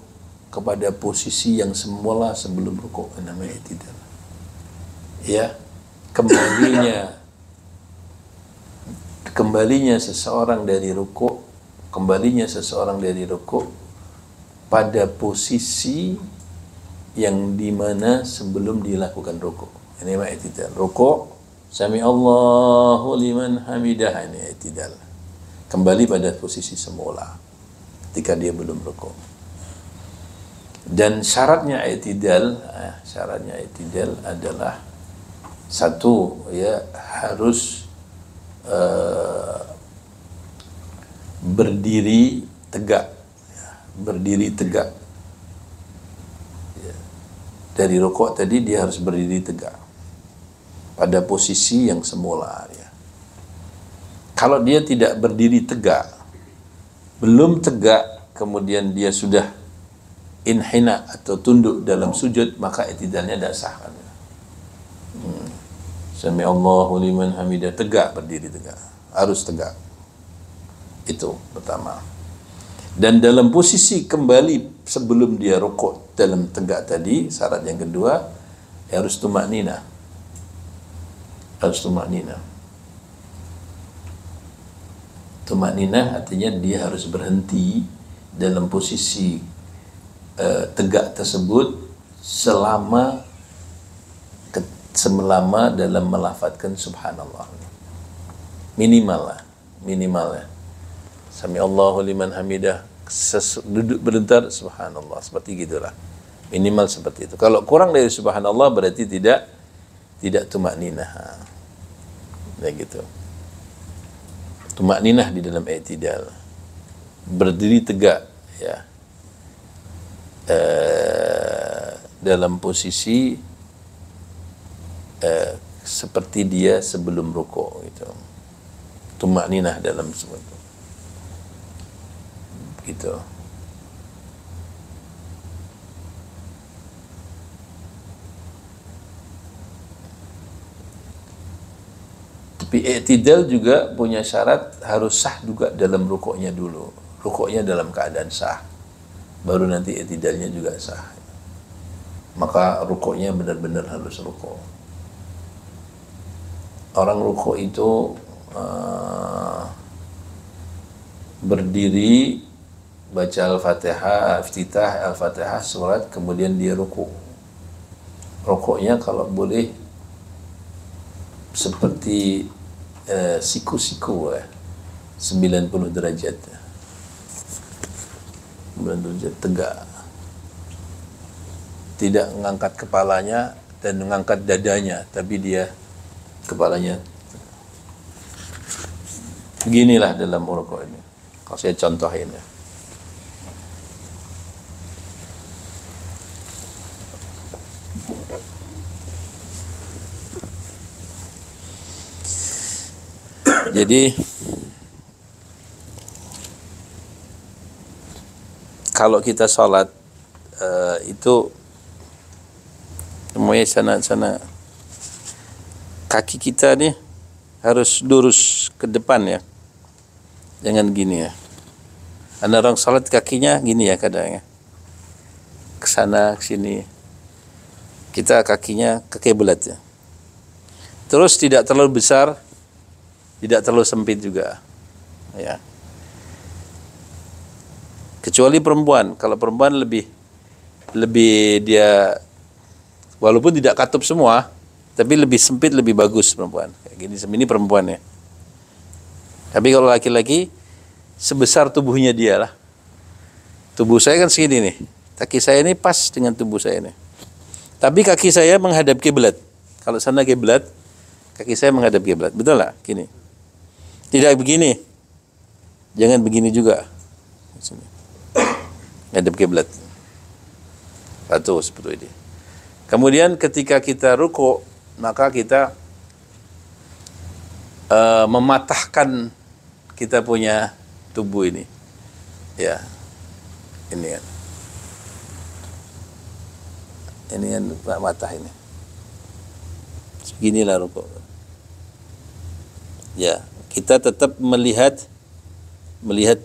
kepada posisi yang semula sebelum ruku, namanya i'tidal. Ya, kembalinya kembalinya seseorang dari rukuk, pada posisi yang dimana sebelum dilakukan rukuk. Ini mah i'tidal. Rukuk, sami Allahu liman hamidah, ini i'tidal. Kembali pada posisi semula ketika dia belum rukuk. Dan syaratnya i'tidal adalah satu, ya, harus berdiri tegak. Ya. Dari rukuk tadi dia harus berdiri tegak pada posisi yang semula, ya. Kalau dia tidak berdiri tegak, belum tegak, kemudian dia sudah inhina atau tunduk dalam sujud, maka i'tidalnya tidak sah. Sami Allahu liman hamidah, tegak, berdiri tegak, harus tegak. Itu pertama. Dan dalam posisi kembali sebelum dia rukuk dalam tegak tadi, syarat yang kedua, harus tumakninah. Tumakninah artinya dia harus berhenti dalam posisi tegak tersebut selama dalam melafadzkan subhanallah. Minimal ya. Sami Allahu liman hamidah, duduk bentar subhanallah, seperti gitulah. Minimal seperti itu. Kalau kurang dari subhanallah berarti tidak tumakninah. Nah gitu. Tumakninah di dalam i'tidal. Berdiri tegak, ya. Dalam posisi seperti dia sebelum rukuk gitu. Tumakninah dalam sesuatu. Gitu. Tapi i'tidal juga punya syarat, harus sah juga dalam rukuknya dulu. Rukuknya dalam keadaan sah, baru nanti i'tidalnya juga sah. Maka rukuknya benar-benar harus rukuk. Orang rukuk itu berdiri, baca Al-Fatihah, iftitah Al-Fatihah, surat, kemudian dia rukuk. Rukuknya kalau boleh seperti siku-siku, 90 derajat. 90 derajat tegak. Tidak mengangkat kepalanya dan mengangkat dadanya, tapi dia kepalanya. Beginilah dalam rukuk ini. Kalau saya contohin ya. Jadi kalau kita sholat itu semuanya sana kaki kita nih harus lurus ke depan ya, jangan gini ya. Ada orang sholat kakinya gini ya kadang ya, ke sana ke sini. Kita kakinya ke kiblat ya. Terus tidak terlalu besar, tidak terlalu sempit juga, ya. Kecuali perempuan. Kalau perempuan lebih dia, walaupun tidak katup semua, tapi lebih sempit lebih bagus perempuan. Kayak gini, ini perempuan ya. Tapi kalau laki-laki sebesar tubuhnya dia lah. Tubuh saya kan segini nih. Kaki saya ini pas dengan tubuh saya nih. Tapi kaki saya menghadap kiblat. Kalau sana kiblat, kaki saya menghadap kiblat. Betul lah? Gini. Tidak begini. Jangan begini juga. Menghadap kiblat. Satu seperti ini. Kemudian ketika kita ruku, maka kita mematahkan kita punya tubuh ini. Ya. Ini kan. Ini kan matah ini. Beginilah ruku. Ya, kita tetap melihat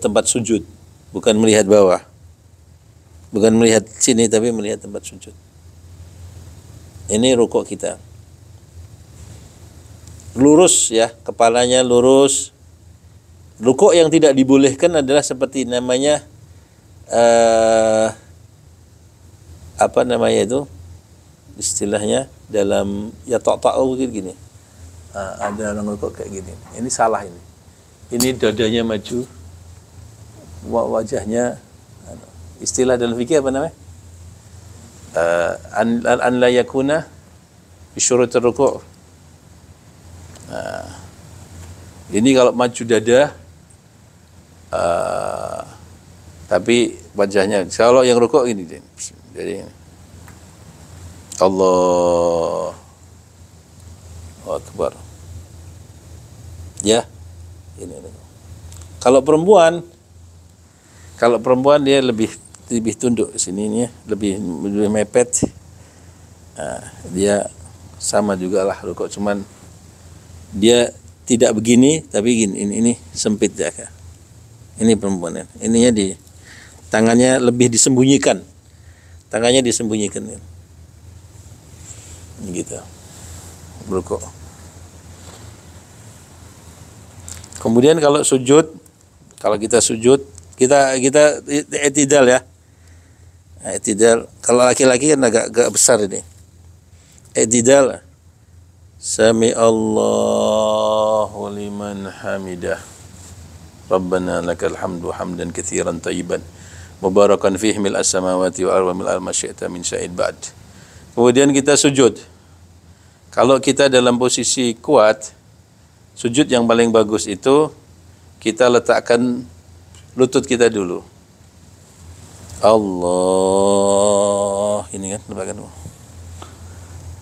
tempat sujud, bukan melihat bawah. Bukan melihat sini tapi melihat tempat sujud. Ini rukuk kita. Lurus ya, kepalanya lurus, Rukuk yang tidak dibolehkan adalah seperti namanya apa namanya itu istilahnya dalam ya ta'u gini. Ada orang rukuk kayak gini. Ini salah ini. Ini dadanya maju, wajahnya istilah dalam fikih apa namanya? An la yakuna bi syurutir ruku'. Ini kalau maju dada tapi wajahnya, kalau yang rukuk ini jadi Allah Akbar ya ini. Kalau perempuan dia lebih tunduk sini ini ya, lebih mepet. Dia sama juga lah rukuk, cuman dia tidak begini tapi gini, ini sempit ya. Ini perempuan ya. Ininya di tangannya lebih disembunyikan. Tangannya disembunyikan ya. Gitu. Rukuk. Kemudian kalau sujud, kalau kita sujud, kita i'tidal ya. I'tidal. Kalau laki-laki kan agak besar ini. I'tidal. Sami Allahu liman hamidah. Rabbana lakal hamdu hamdan katsiran tayyiban mubarakan fihi mil as-samawati wal ardi mil ma syi'ta min syai'in ba'd. Kemudian kita sujud. Kalau kita dalam posisi kuat, sujud yang paling bagus itu kita letakkan lutut kita dulu. Allah, ini kan letakkan dulu.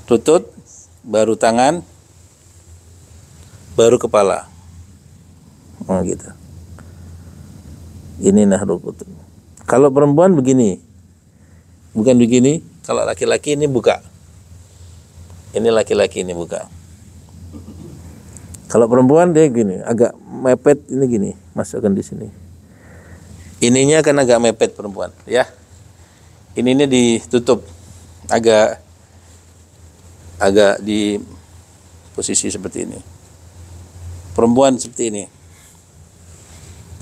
Lutut, baru tangan, baru kepala. Oh gitu. Ini nah rukuk. Kalau perempuan begini, bukan begini. Kalau laki-laki ini buka. Ini laki-laki ini buka. Kalau perempuan dia gini, agak mepet ini gini, masukkan di sini. Ininya kan agak mepet perempuan, ya. Ininya ditutup, agak di posisi seperti ini. Perempuan seperti ini.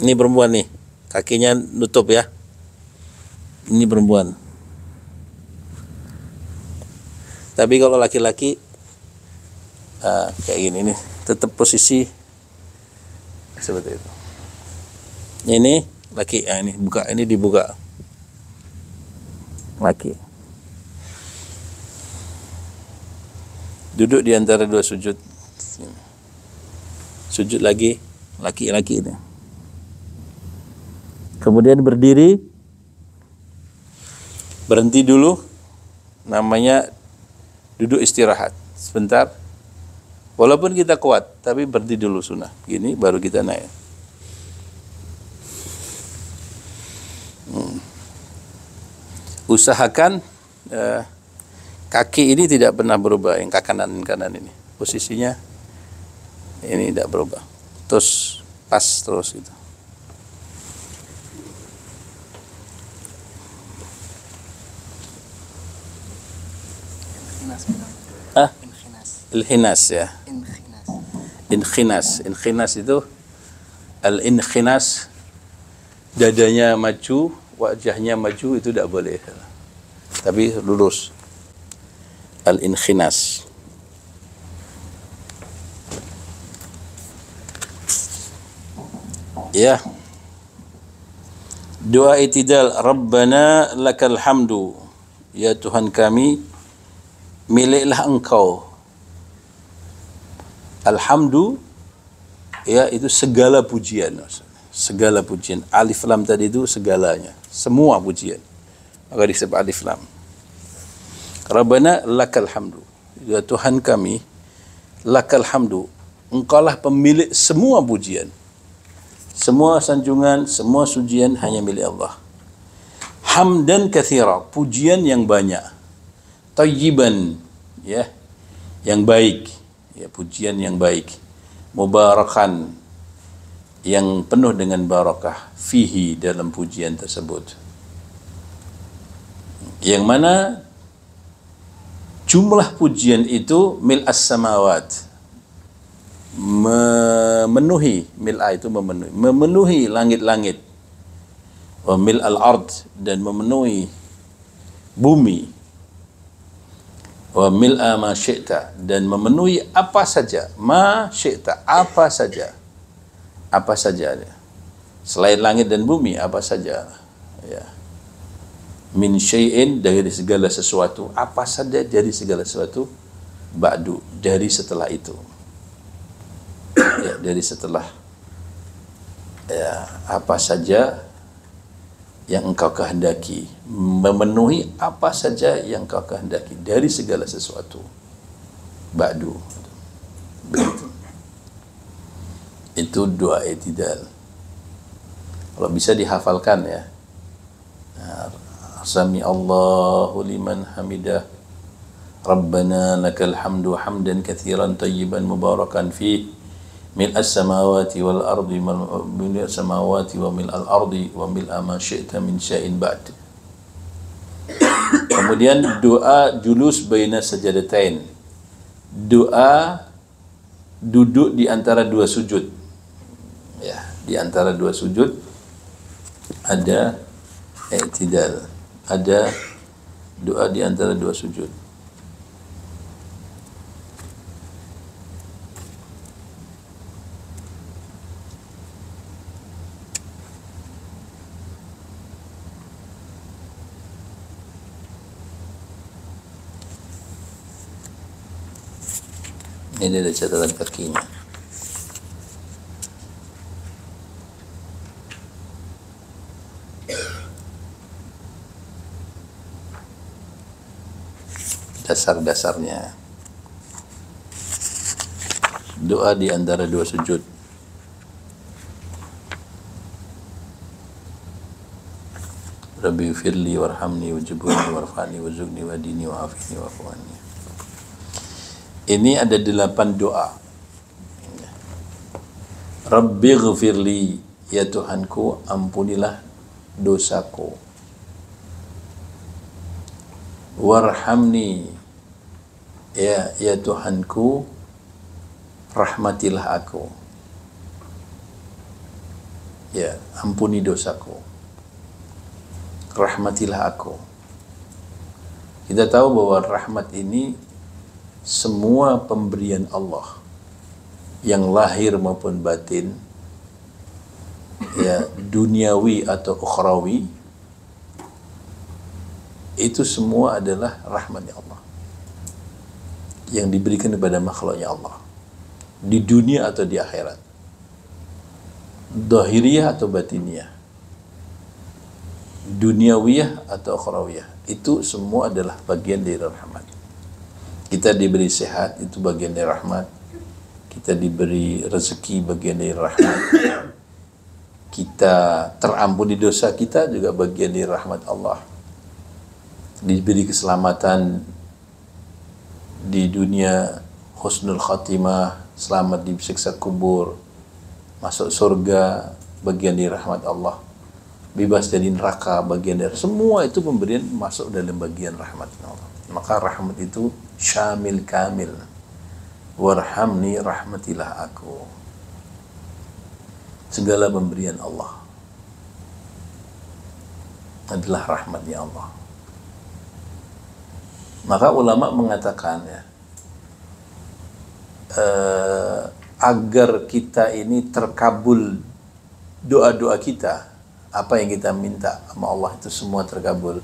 Ini perempuan nih, kakinya nutup ya. Ini perempuan. Tapi kalau laki-laki kayak gini nih, tetap posisi seperti itu. Ini laki, ini buka, ini dibuka. Laki. Duduk di antara dua sujud. Sujud lagi, laki-laki ini. Kemudian berdiri, berhenti dulu, namanya duduk istirahat sebentar. Walaupun kita kuat, tapi berhenti dulu sunnah. Gini baru kita naik. Usahakan kaki ini tidak pernah berubah, yang kanan ini. Posisinya ini tidak berubah. Terus pas terus gitu. Inkhinas ya. Inkhinas itu al-inkhinas, dadanya maju, wajahnya maju, itu tidak boleh. Tapi lurus. Al-inkhinas. Ya. Doa i'tidal, Rabbana lakal hamdu. Ya Tuhan kami, miliklah Engkau. Alhamdu, ya itu segala pujian. Segala pujian. Alif lam tadi itu segalanya. Semua pujian. Maka disebut alif lam. Rabbana lakal hamdu. Ya Tuhan kami, lakal hamdu. Engkaulah pemilik semua pujian. Semua sanjungan, semua sujian hanya milik Allah. Hamdan katsira, pujian yang banyak. Tayyiban, ya, yang baik. Ya, pujian yang baik. Mubarakan, yang penuh dengan barakah. Fihi, dalam pujian tersebut. Yang mana jumlah pujian itu mil as-samawat. memenuhi, mil'a itu memenuhi langit-langit, wa mil'al ard, dan memenuhi bumi, wa mil'a ma syi'ta, dan memenuhi apa saja, ma syi'ta, apa saja selain langit dan bumi, apa saja, ya, min syai'in, dari segala sesuatu, apa saja dari segala sesuatu, ba'du, dari setelah itu, ya, dari setelah, ya, apa saja yang engkau kehendaki, memenuhi apa saja yang engkau kehendaki dari segala sesuatu, ba'du, begitu. Itu doa i'tidal. Kalau bisa dihafalkan, ya, sami Allahu liman hamidah, Rabbana lakal hamdu hamdan katsiran tayyiban mubarakan fih, mil'as samawati wal ardi, mil'as samawati wa mil'al ardi wa mil'a ma syi'ta min syai'in ba'd. Kemudian doa julus baina sajadatain, doa duduk di antara dua sujud, ya, di antara dua sujud ada i'tidal, ada doa di antara dua sujud. Ini ada catatan kakinya. Dasar-dasarnya. Doa di antara dua sujud. Rabbi firli warhamni wajibuni warfani wazugni wadini wa'afini wa'afwani. Ini ada 8 doa. Rabbi ghfirli, ya Tuhanku, ampunilah dosaku. Warhamni, ya Tuhanku, rahmatilah aku. Ya, ampuni dosaku, rahmatilah aku. Kita tahu bahwa rahmat ini semua pemberian Allah yang lahir maupun batin, ya, duniawi atau ukhrawi, itu semua adalah rahmatnya Allah yang diberikan kepada makhluknya Allah di dunia atau di akhirat, zahiriyah atau batiniyah, duniawiyah atau ukhrawiyah, itu semua adalah bagian dari rahmat. Kita diberi sehat, itu bagian dari rahmat. Kita diberi rezeki, bagian dari rahmat. Kita terampuni dosa kita, juga bagian dari rahmat Allah. Diberi keselamatan di dunia, husnul khatimah, selamat di siksa kubur, masuk surga, bagian dari rahmat Allah. Bebas dari neraka, bagian dari, semua itu pemberian masuk dalam bagian rahmat Allah. Maka rahmat itu syamil kamil. Warhamni, rahmatilah aku. Segala pemberian Allah adalah rahmatnya Allah. Maka ulama mengatakan, ya, agar kita ini terkabul doa-doa kita, apa yang kita minta sama Allah itu semua terkabul,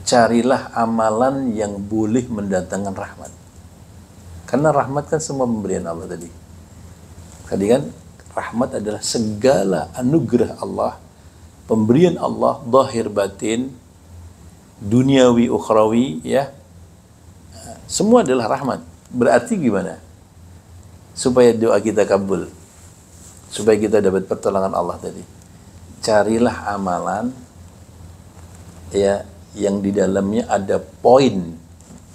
carilah amalan yang boleh mendatangkan rahmat. Karena rahmat kan semua pemberian Allah tadi. Tadi kan rahmat adalah segala anugerah Allah, pemberian Allah, zahir batin, duniawi ukhrawi, ya. Semua adalah rahmat. Berarti gimana? Supaya doa kita kabul, supaya kita dapat pertolongan Allah tadi, carilah amalan, ya, yang di dalamnya ada poin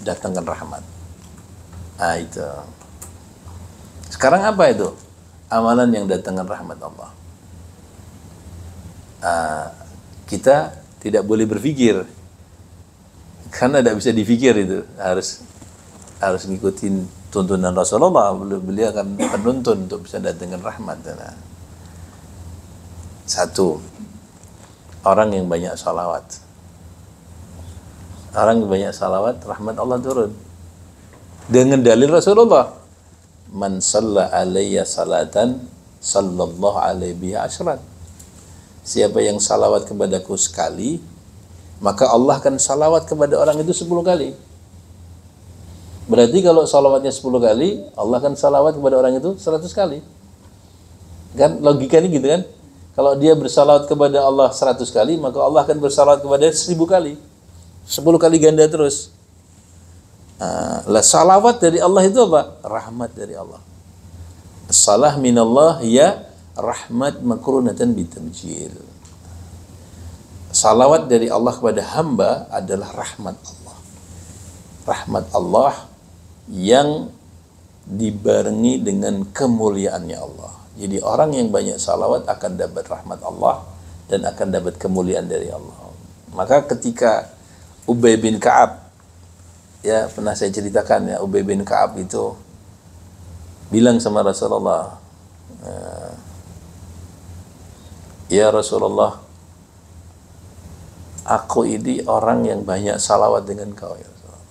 datangkan rahmat. Nah, itu. Sekarang apa itu? Amalan yang datangkan rahmat Allah. Kita tidak boleh berpikir, karena tidak bisa dipikir itu. Harus ngikutin tuntunan Rasulullah, beliau akan penuntun untuk bisa datangkan rahmat. Nah, satu, orang yang banyak salawat. Orang yang banyak salawat, rahmat Allah turun. Dengan dalil Rasulullah, man shalla alayya salatan sallallahu alaihi biha asyran. Siapa yang salawat kepadaku sekali, maka Allah akan salawat kepada orang itu 10 kali. Berarti kalau salawatnya 10 kali, Allah akan salawat kepada orang itu 100 kali. Kan logikanya gitu kan? Kalau dia bersalawat kepada Allah 100 kali, maka Allah akan bersalawat kepada 1000 kali. 10 kali ganda terus. Lah salawat dari Allah itu apa? Rahmat dari Allah. Salah minallah ya rahmat makrunatan bitamjil. Salawat dari Allah kepada hamba adalah rahmat Allah. Rahmat Allah yang dibarengi dengan kemuliaannya Allah. Jadi orang yang banyak salawat akan dapat rahmat Allah dan akan dapat kemuliaan dari Allah. Maka ketika Ubay bin Ka'ab, ya pernah saya ceritakan ya, Ubay bin Ka'ab itu bilang sama Rasulullah, ya Rasulullah, aku ini orang yang banyak salawat dengan kau ya Rasulullah.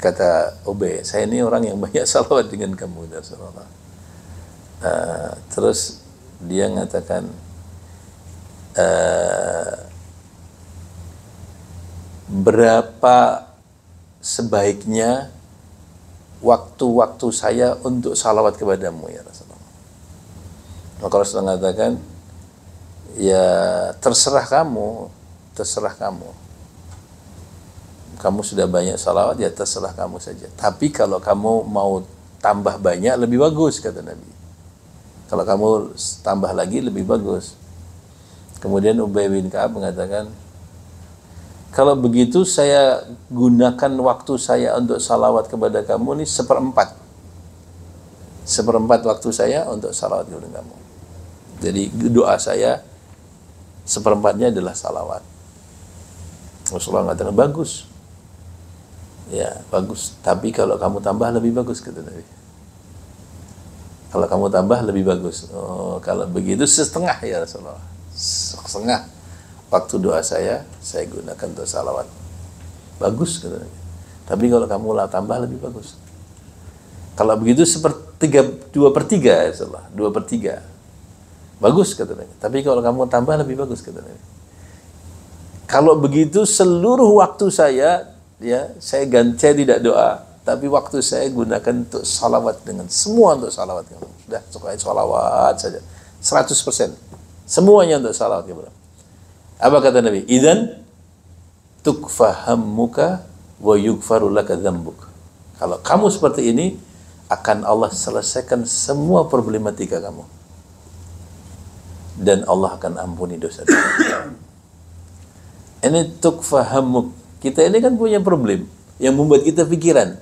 Kata Ubay, saya ini orang yang banyak salawat dengan kamu ya Rasulullah. Terus dia mengatakan, berapa sebaiknya waktu-waktu saya untuk salawat kepadamu ya Rasulullah. Maka Rasulullah mengatakan, ya terserah kamu, terserah kamu. Kamu sudah banyak salawat, ya terserah kamu saja. Tapi kalau kamu mau tambah banyak, lebih bagus, kata Nabi. Kalau kamu tambah lagi, lebih bagus. Kemudian Ubay bin Ka'ab mengatakan, kalau begitu saya gunakan waktu saya untuk salawat kepada kamu ini 1/4. 1/4 waktu saya untuk salawat kepada kamu. Jadi doa saya 1/4-nya adalah salawat. Rasulullah mengatakan, bagus. Ya, bagus. Tapi kalau kamu tambah lebih bagus, kata Nabi. Kalau kamu tambah lebih bagus. Oh, kalau begitu setengah ya Rasulullah. Setengah waktu doa saya gunakan untuk salawat. Bagus, kata Nabi. Tapi kalau kamu lah tambah lebih bagus. Kalau begitu 2/3 ya Rasulullah. 2/3. Bagus, kata Nabi. Tapi kalau kamu tambah lebih bagus, kata Nabi. Kalau begitu seluruh waktu saya, ya, saya tidak doa, tapi waktu saya gunakan untuk salawat dengan semua untuk salawat. Sudah, suka salawat saja. 100%. Semuanya untuk salawat. Apa kata Nabi? Idzan tukfahammuka wa yughfaru laka dzambuk. Kalau kamu seperti ini, akan Allah selesaikan semua problematika kamu. Dan Allah akan ampuni dosa-dosa. Ini tukfahammuk. Kita ini kan punya problem yang membuat kita pikiran.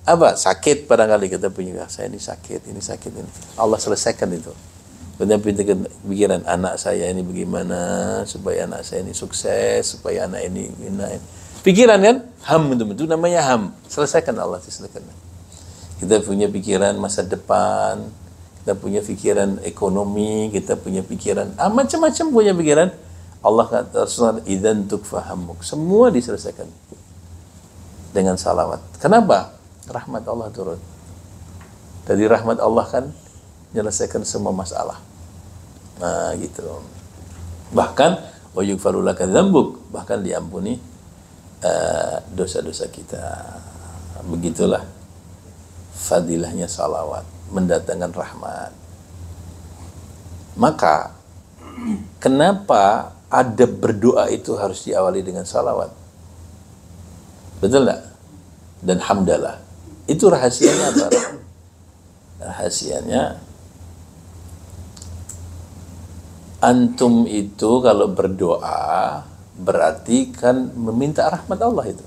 Apa? Sakit barangkali kita punya. Saya ini sakit, ini sakit ini. Allah selesaikan itu. Kemudian pikiran anak saya ini bagaimana supaya anak saya ini sukses, supaya anak ini pikiran kan? Ham itu namanya ham. Selesaikan Allah selesaikan. Kita punya pikiran masa depan, kita punya pikiran ekonomi, kita punya pikiran macam-macam punya pikiran. Allah kata Rasulullah, idzan tukfahammuk. Semua diselesaikan dengan salawat. Kenapa? Rahmat Allah turun. Dari rahmat Allah kan menyelesaikan semua masalah. Nah, gitu. Bahkan wa yughfaru laka dzambuk, bahkan diampuni dosa-dosa kita. Begitulah fadilahnya salawat, mendatangkan rahmat. Maka kenapa adab berdoa itu harus diawali dengan salawat? Betul enggak? Dan hamdalah. Itu rahasianya apa? Rahasianya, antum itu kalau berdoa berarti kan meminta rahmat Allah itu.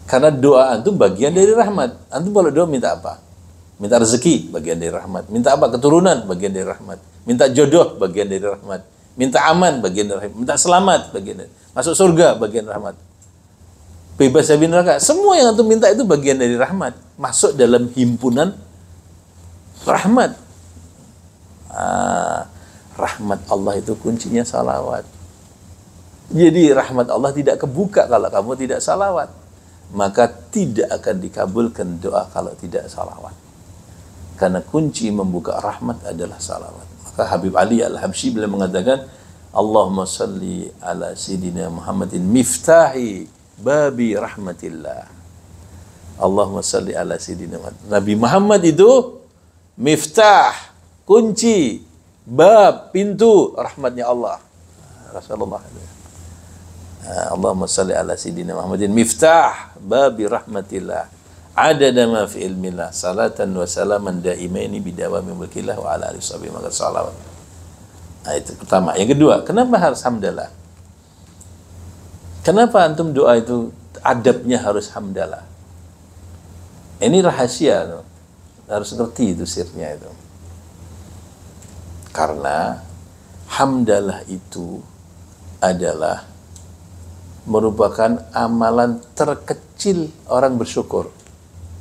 Karena doa antum bagian dari rahmat. Antum kalau doa minta apa? Minta rezeki, bagian dari rahmat. Minta apa? Keturunan, bagian dari rahmat. Minta jodoh, bagian dari rahmat. Minta aman, bagian dari rahmat. Minta selamat, bagian dari, masuk surga, bagian rahmat. bebas dari neraka. Semua yang antum minta itu bagian dari rahmat, masuk dalam himpunan rahmat. Rahmat Allah itu kuncinya salawat. Jadi rahmat Allah tidak kebuka kalau kamu tidak salawat. Maka tidak akan dikabulkan doa kalau tidak salawat. Karena kunci membuka rahmat adalah salawat. Maka Habib Ali Al-Habsyi beliau mengatakan, Allahumma salli ala Sayyidina Muhammadin miftahi babi rahmatillah. Allahumma salli ala Sayyidina Muhammad. Nabi Muhammad itu miftah, kunci, bab, pintu rahmatnya Allah. Rasulullah. Allahumma salli ala Sayyidina Muhammadin miftah babi rahmatillah. Adada ma fi ilmillah salatan wa salaman daimaini bidawami mulkillah wa ala alihi washabihi maka salawat. Nah, itu pertama. Yang kedua, kenapa harus hamdalah? Kenapa antum doa itu adabnya harus hamdalah? Ini rahasia tuh. Harus ngerti itu sirnya itu. Karena hamdalah itu adalah merupakan amalan terkecil orang bersyukur.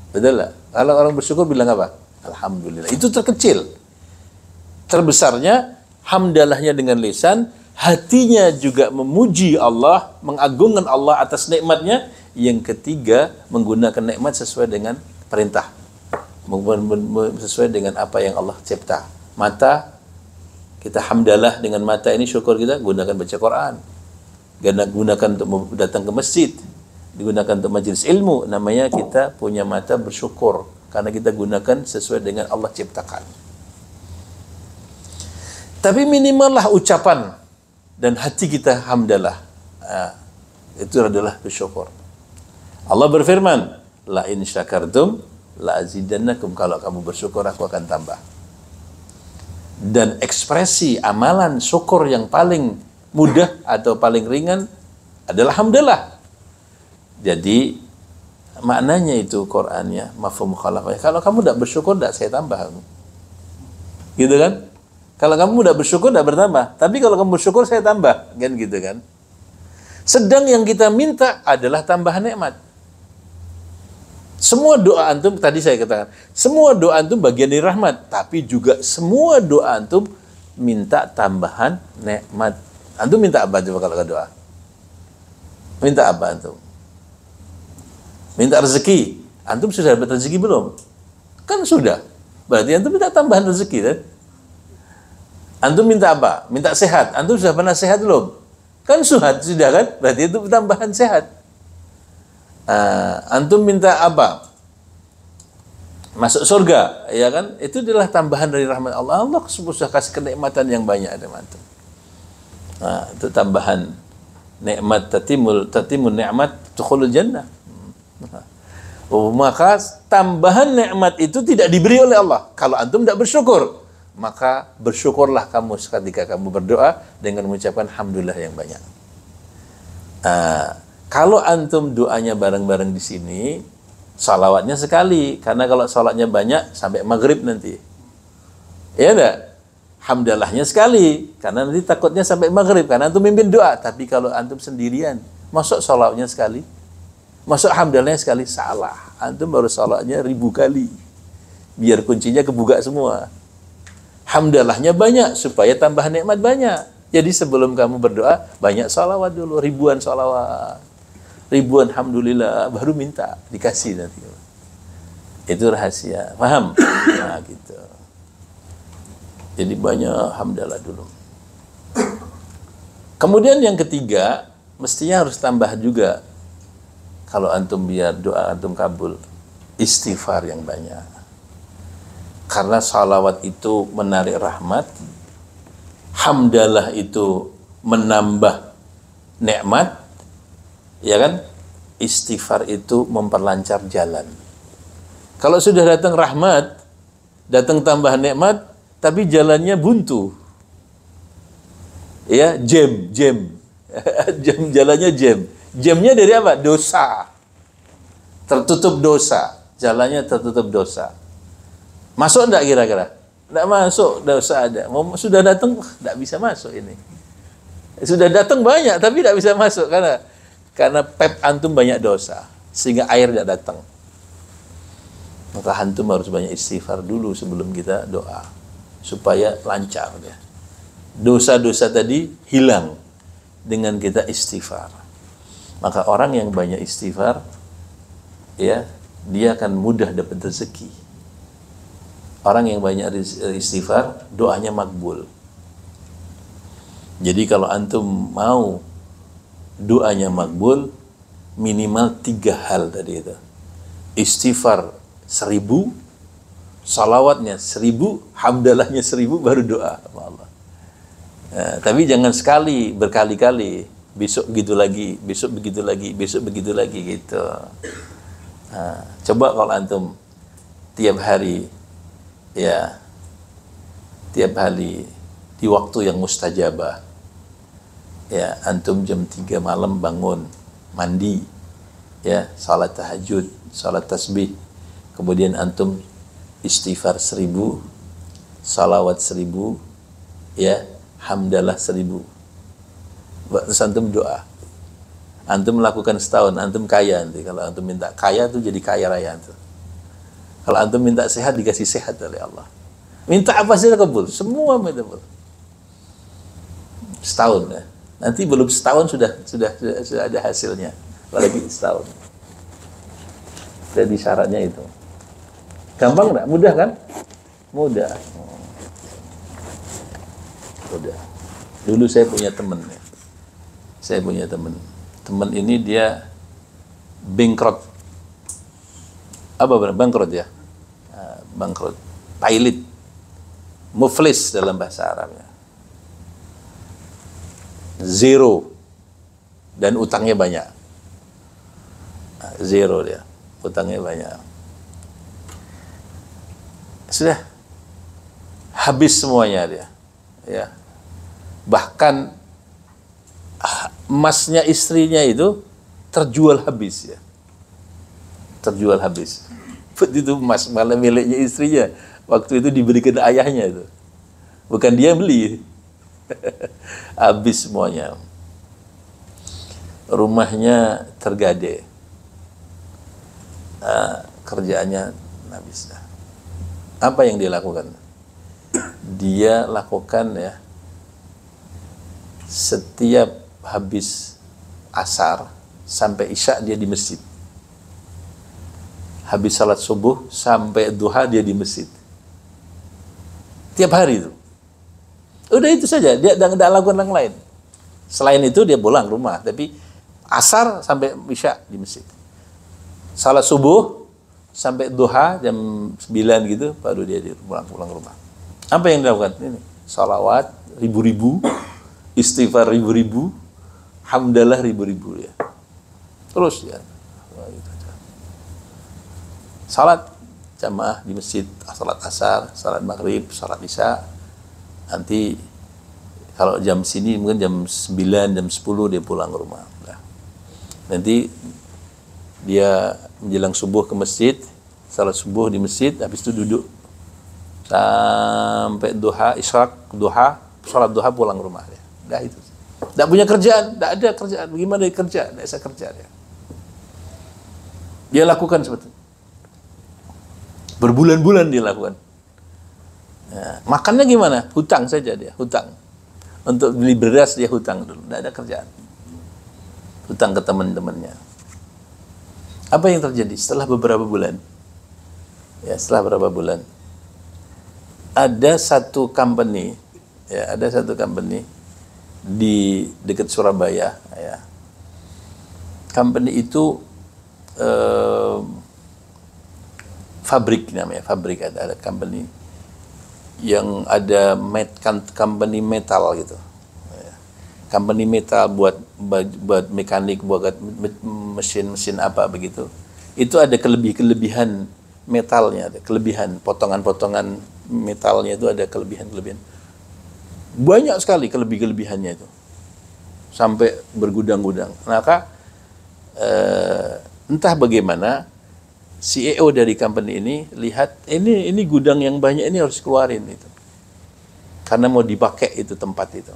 Betul lah. Kalau orang bersyukur bilang apa? Alhamdulillah. Itu terkecil. Terbesarnya hamdalahnya dengan lisan, hatinya juga memuji Allah, mengagungkan Allah atas nikmatnya. Yang ketiga, menggunakan nikmat sesuai dengan perintah. Sesuai dengan apa yang Allah cipta. Mata, kita hamdalah dengan mata ini, syukur kita, gunakan baca Quran. Gunakan untuk datang ke masjid. Digunakan untuk majelis ilmu, namanya kita punya mata bersyukur karena kita gunakan sesuai dengan Allah ciptakan. Tapi minimallah ucapan dan hati kita hamdalah. Itu adalah bersyukur. Allah berfirman, la in syakartum la azidannakum, kalau kamu bersyukur aku akan tambah. Dan ekspresi amalan syukur yang paling mudah atau paling ringan adalah hamdalah. Jadi maknanya itu Qur'annya mafhum mukhalafah. Kalau kamu tidak bersyukur, tidak saya tambah. Gitu kan? Kalau kamu tidak bersyukur, tidak bertambah. Tapi kalau kamu bersyukur, saya tambah. Kan gitu kan? Sedang yang kita minta adalah tambahan nikmat. Semua doa antum, tadi saya katakan, semua doa antum bagian dari rahmat. Tapi juga semua doa antum minta tambahan nikmat. Antum minta apa coba kalau doa? Minta apa antum? Minta rezeki. Antum sudah dapat rezeki belum? Kan sudah. Berarti antum minta tambahan rezeki kan? Antum minta apa? Minta sehat. Antum sudah pernah sehat belum? Kan sudah kan? Berarti itu tambahan sehat. Antum minta apa? Masuk surga, ya kan? Itu adalah tambahan dari rahmat Allah. Allah sudah kasih kenikmatan yang banyak ada antum. Itu tambahan nikmat, tatimul nikmat tukhulul jannah. Maka tambahan nikmat itu tidak diberi oleh Allah. Kalau antum tidak bersyukur, maka bersyukurlah kamu ketika kamu berdoa dengan mengucapkan alhamdulillah yang banyak. Kalau antum doanya bareng-bareng di sini, salawatnya sekali. Karena kalau salawatnya banyak sampai maghrib nanti, ya enggak? Hamdalahnya sekali, karena nanti takutnya sampai maghrib, karena antum mimpin doa. Tapi kalau antum sendirian, masuk salawatnya sekali, masuk hamdalahnya sekali, salah. Antum baru salawatnya 1000 kali, biar kuncinya kebuka semua. Hamdalahnya banyak, supaya tambahan nikmat banyak. Jadi sebelum kamu berdoa, banyak salawat dulu, ribuan salawat, ribuan alhamdulillah, baru minta, dikasih nanti. Itu rahasia, paham? Nah gitu. Jadi banyak hamdalah dulu. Kemudian yang ketiga, mestinya harus tambah juga. Kalau antum biar doa antum kabul, istighfar yang banyak. Karena salawat itu menarik rahmat, hamdalah itu menambah nikmat, ya kan? Istighfar itu memperlancar jalan. Kalau sudah datang rahmat, datang tambahan nikmat, tapi jalannya buntu, ya jam, jalannya jam. Jamnya dari apa? Dosa. Tertutup dosa. Jalannya tertutup dosa. Masuk enggak kira-kira? Enggak masuk, dosa ada. Sudah datang, enggak bisa masuk ini. Sudah datang banyak, tapi enggak bisa masuk. Karena pipe antum banyak dosa, sehingga air tidak datang. Maka antum harus banyak istighfar dulu sebelum kita doa, supaya lancar ya. Dosa-dosa tadi hilang dengan kita istighfar. Maka orang yang banyak istighfar, ya, dia akan mudah dapat rezeki. Orang yang banyak istighfar, doanya makbul. Jadi kalau antum mau doanya makbul, minimal 3 hal tadi itu. Istighfar 1000, salawatnya 1000, hamdalahnya 1000, baru doa sama Allah. Tapi jangan sekali, berkali-kali, besok begitu lagi, besok begitu lagi, besok begitu lagi gitu. Coba kalau antum tiap hari, ya, tiap hari di waktu yang mustajabah, ya, antum jam 3 malam bangun, mandi, ya, salat tahajud, salat tasbih, kemudian antum istighfar 1000, salawat 1000, ya, hamdalah 1000. Terus antum doa. Antum melakukan setahun, antum kaya nanti. Kalau antum minta kaya tuh jadi kaya raya tuh. Kalau antum minta sehat, dikasih sehat oleh Allah. Minta apa saja kabul, semua minta kabul. Setahun ya. Nanti belum setahun sudah ada hasilnya. Apalagi setahun. Jadi syaratnya itu. Gampang enggak? Mudah kan? Mudah. Mudah. Dulu saya punya teman ya. Saya punya teman. Teman ini dia bangkrut. Apa benar? Bangkrut ya? Bangkrut. Pilot. Muflis dalam bahasa Arabnya. Zero. Dan utangnya banyak. Zero dia. Utangnya banyak. Sudah. Habis semuanya dia. Ya. Bahkan emasnya istrinya itu terjual habis ya. Terjual habis. Itu emas malah miliknya istrinya. Waktu itu diberikan ayahnya itu. Bukan dia yang beli. Habis semuanya. Rumahnya tergade. Kerjaannya habis. Apa yang dia lakukan? Dia lakukan ya, setiap habis asar sampai isya dia di masjid. Habis salat subuh sampai duha dia di masjid. Tiap hari itu. Udah itu saja, dia tidak lakukan yang lain. Selain itu dia pulang rumah, tapi asar sampai isya di masjid. Salat subuh sampai duha jam 9 gitu, baru dia pulang rumah. Apa yang dilakukan? Ini salawat ribu-ribu, istighfar ribu-ribu, hamdalah ribu-ribu ya. Terus ya. Salat jamaah di masjid, salat asar, salat maghrib, salat isya. Nanti kalau jam sini mungkin jam 9, jam 10 dia pulang ke rumah. Nah, nanti dia menjelang subuh ke masjid, salat subuh di masjid, habis itu duduk sampai duha, isyraq, duha, salat duha, pulang ke rumah dia. Nah itu. Tidak punya kerjaan, tidak ada kerjaan. Bagaimana dia kerja? Tidak bisa kerja dia. Dia lakukan seperti itu. Berbulan-bulan dia lakukan. Ya, makannya gimana? Hutang saja dia, hutang. Untuk beli beras dia hutang dulu, tidak ada kerjaan. Hutang ke teman-temannya. Apa yang terjadi setelah beberapa bulan? Ya, setelah beberapa bulan, ada satu company, ya, ada satu company di dekat Surabaya, ya. Company itu fabrik namanya, fabrik, ada company yang ada company metal gitu, ya. Company metal buat mekanik, buat mesin apa begitu. Itu ada kelebihan metalnya, ada kelebihan potongan-potongan metalnya, itu ada kelebihan-kelebihan. Banyak sekali kelebihannya itu. Sampai bergudang-gudang. Maka entah bagaimana CEO dari company ini lihat ini gudang yang banyak ini harus keluarin itu. Karena mau dipakai itu tempat itu.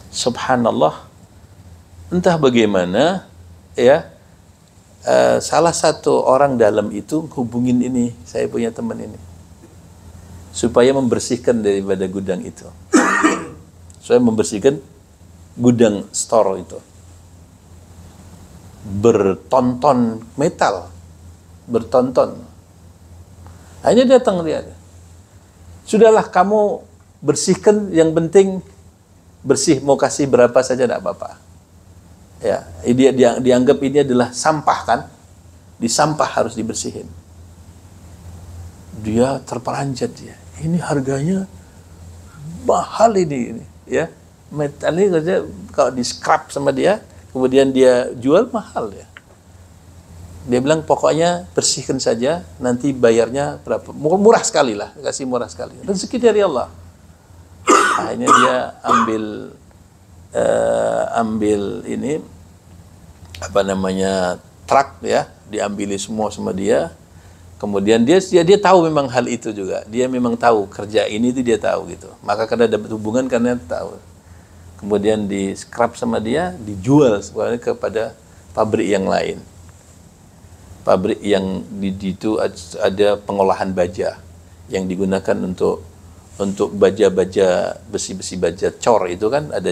Subhanallah, entah bagaimana ya, salah satu orang dalam itu hubungin ini, saya punya teman ini, supaya membersihkan daripada gudang itu. Supaya membersihkan gudang store itu. Bertonton metal, bertonton. Hanya datang dia. Sudahlah kamu bersihkan, yang penting bersih, mau kasih berapa saja tidak apa-apa. Ya, dia dianggap ini adalah sampah kan? Di sampah harus dibersihin. Dia terperanjat dia. Ini harganya mahal ini ya. Metal ini kalau di scrap sama dia, kemudian dia jual mahal ya. Dia bilang pokoknya bersihkan saja, nanti bayarnya berapa? Murah sekali lah, kasih murah sekali. Rezeki dari Allah. Akhirnya dia ambil ini apa namanya, truk ya, diambili semua sama dia. Kemudian dia tahu memang hal itu juga. Dia memang tahu kerja ini itu dia tahu gitu. Maka karena dapat hubungan karena tahu. Kemudian di scrap sama dia, dijual sebenarnya kepada pabrik yang lain. Pabrik yang di itu ada pengolahan baja yang digunakan untuk baja-baja, besi-besi baja cor itu kan ada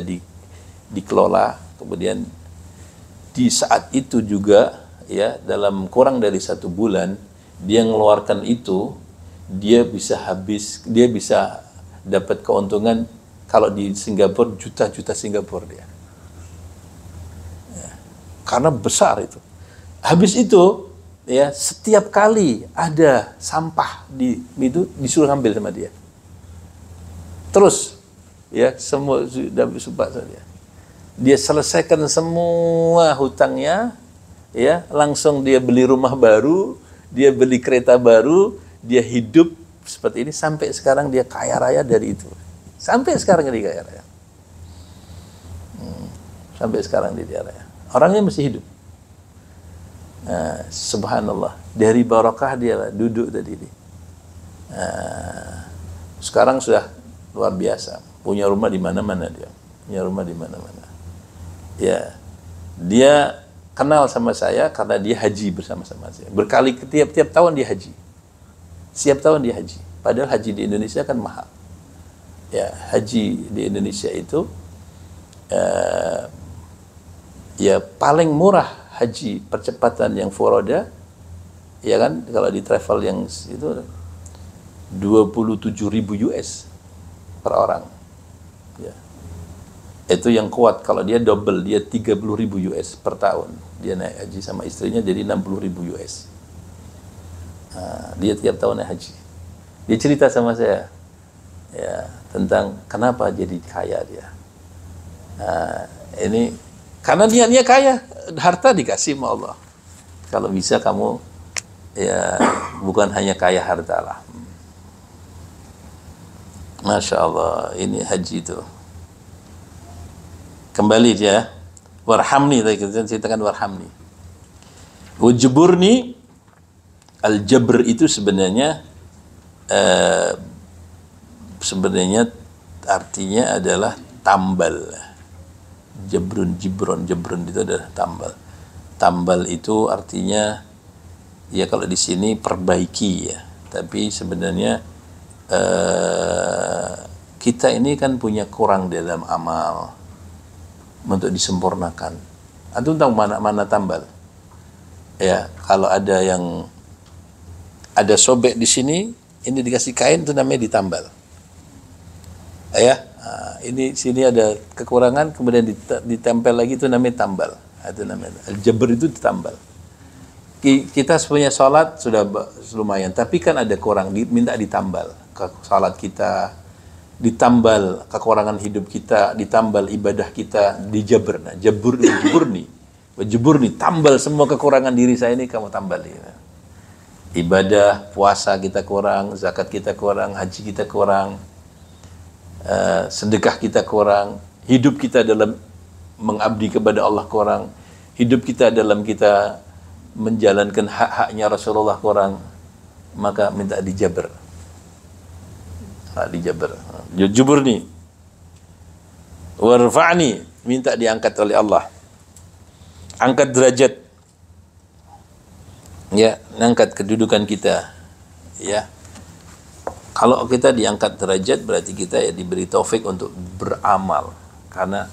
dikelola. Kemudian di saat itu juga ya, dalam kurang dari 1 bulan dia mengeluarkan itu, dia bisa dapat keuntungan kalau di Singapura juta-juta Singapura dia. Ya, karena besar itu. Habis itu ya, setiap kali ada sampah itu disuruh ambil sama dia. Terus ya, semua sudah sumpah saja. Dia selesaikan semua hutangnya ya, langsung dia beli rumah baru, dia beli kereta baru, dia hidup seperti ini sampai sekarang. Dia kaya raya dari itu. Sampai sekarang dia kaya raya. Sampai sekarang dia kaya raya. Orangnya masih hidup. Subhanallah, dari barokah dia duduk tadi ini. Sekarang sudah luar biasa, punya rumah di mana-mana dia. Punya rumah di mana-mana. Ya, dia kenal sama saya karena dia haji bersama-sama saya. Berkali tiap tahun dia haji. Setiap tahun dia haji. Padahal haji di Indonesia kan mahal. Ya, haji di Indonesia itu ya paling murah haji percepatan yang furoda, ya kan, kalau di travel yang itu 27.000 US per orang. Ya. Itu yang kuat. Kalau dia double, dia 30.000 US per tahun. Dia naik haji sama istrinya jadi 60.000 US. Dia tiap tahun naik haji. Dia cerita sama saya ya tentang kenapa jadi kaya dia. Ini karena dia kaya, harta dikasih sama Allah. Kalau bisa kamu ya bukan hanya kaya harta lah. Masya Allah, ini haji itu. Kembali dia, warhamni, tadi kita ceritakan warhamni. Wujburni, al-jabr itu sebenarnya artinya adalah tambal. Jibron itu adalah tambal. Tambal itu artinya ya kalau di sini perbaiki ya, tapi sebenarnya kita ini kan punya kurang dalam amal untuk disempurnakan. Antum tahu mana tambal? Ya, kalau ada yang ada sobek di sini, ini dikasih kain itu namanya ditambal. Ya, ini sini ada kekurangan, kemudian ditempel lagi itu namanya tambal. Itu namanya al-jabr, itu ditambal. Kita punya sholat sudah lumayan, tapi kan ada kurang, minta ditambal. Sholat kita ditambal, kekurangan hidup kita ditambal, ibadah kita dijabr. Nah, jabur nih, tambal semua kekurangan diri saya ini kamu tambal ya. Ibadah, puasa kita kurang, zakat kita kurang, haji kita kurang, sedekah kita kurang, hidup kita dalam mengabdi kepada Allah kurang, hidup kita dalam kita menjalankan hak-haknya Rasulullah kurang, maka minta dijabr. Dijabr. Jubur nih. Warfa'ni, minta diangkat oleh Allah. angkat derajat, ya, angkat kedudukan kita, ya. Kalau kita diangkat derajat berarti kita ya diberi taufik untuk beramal, karena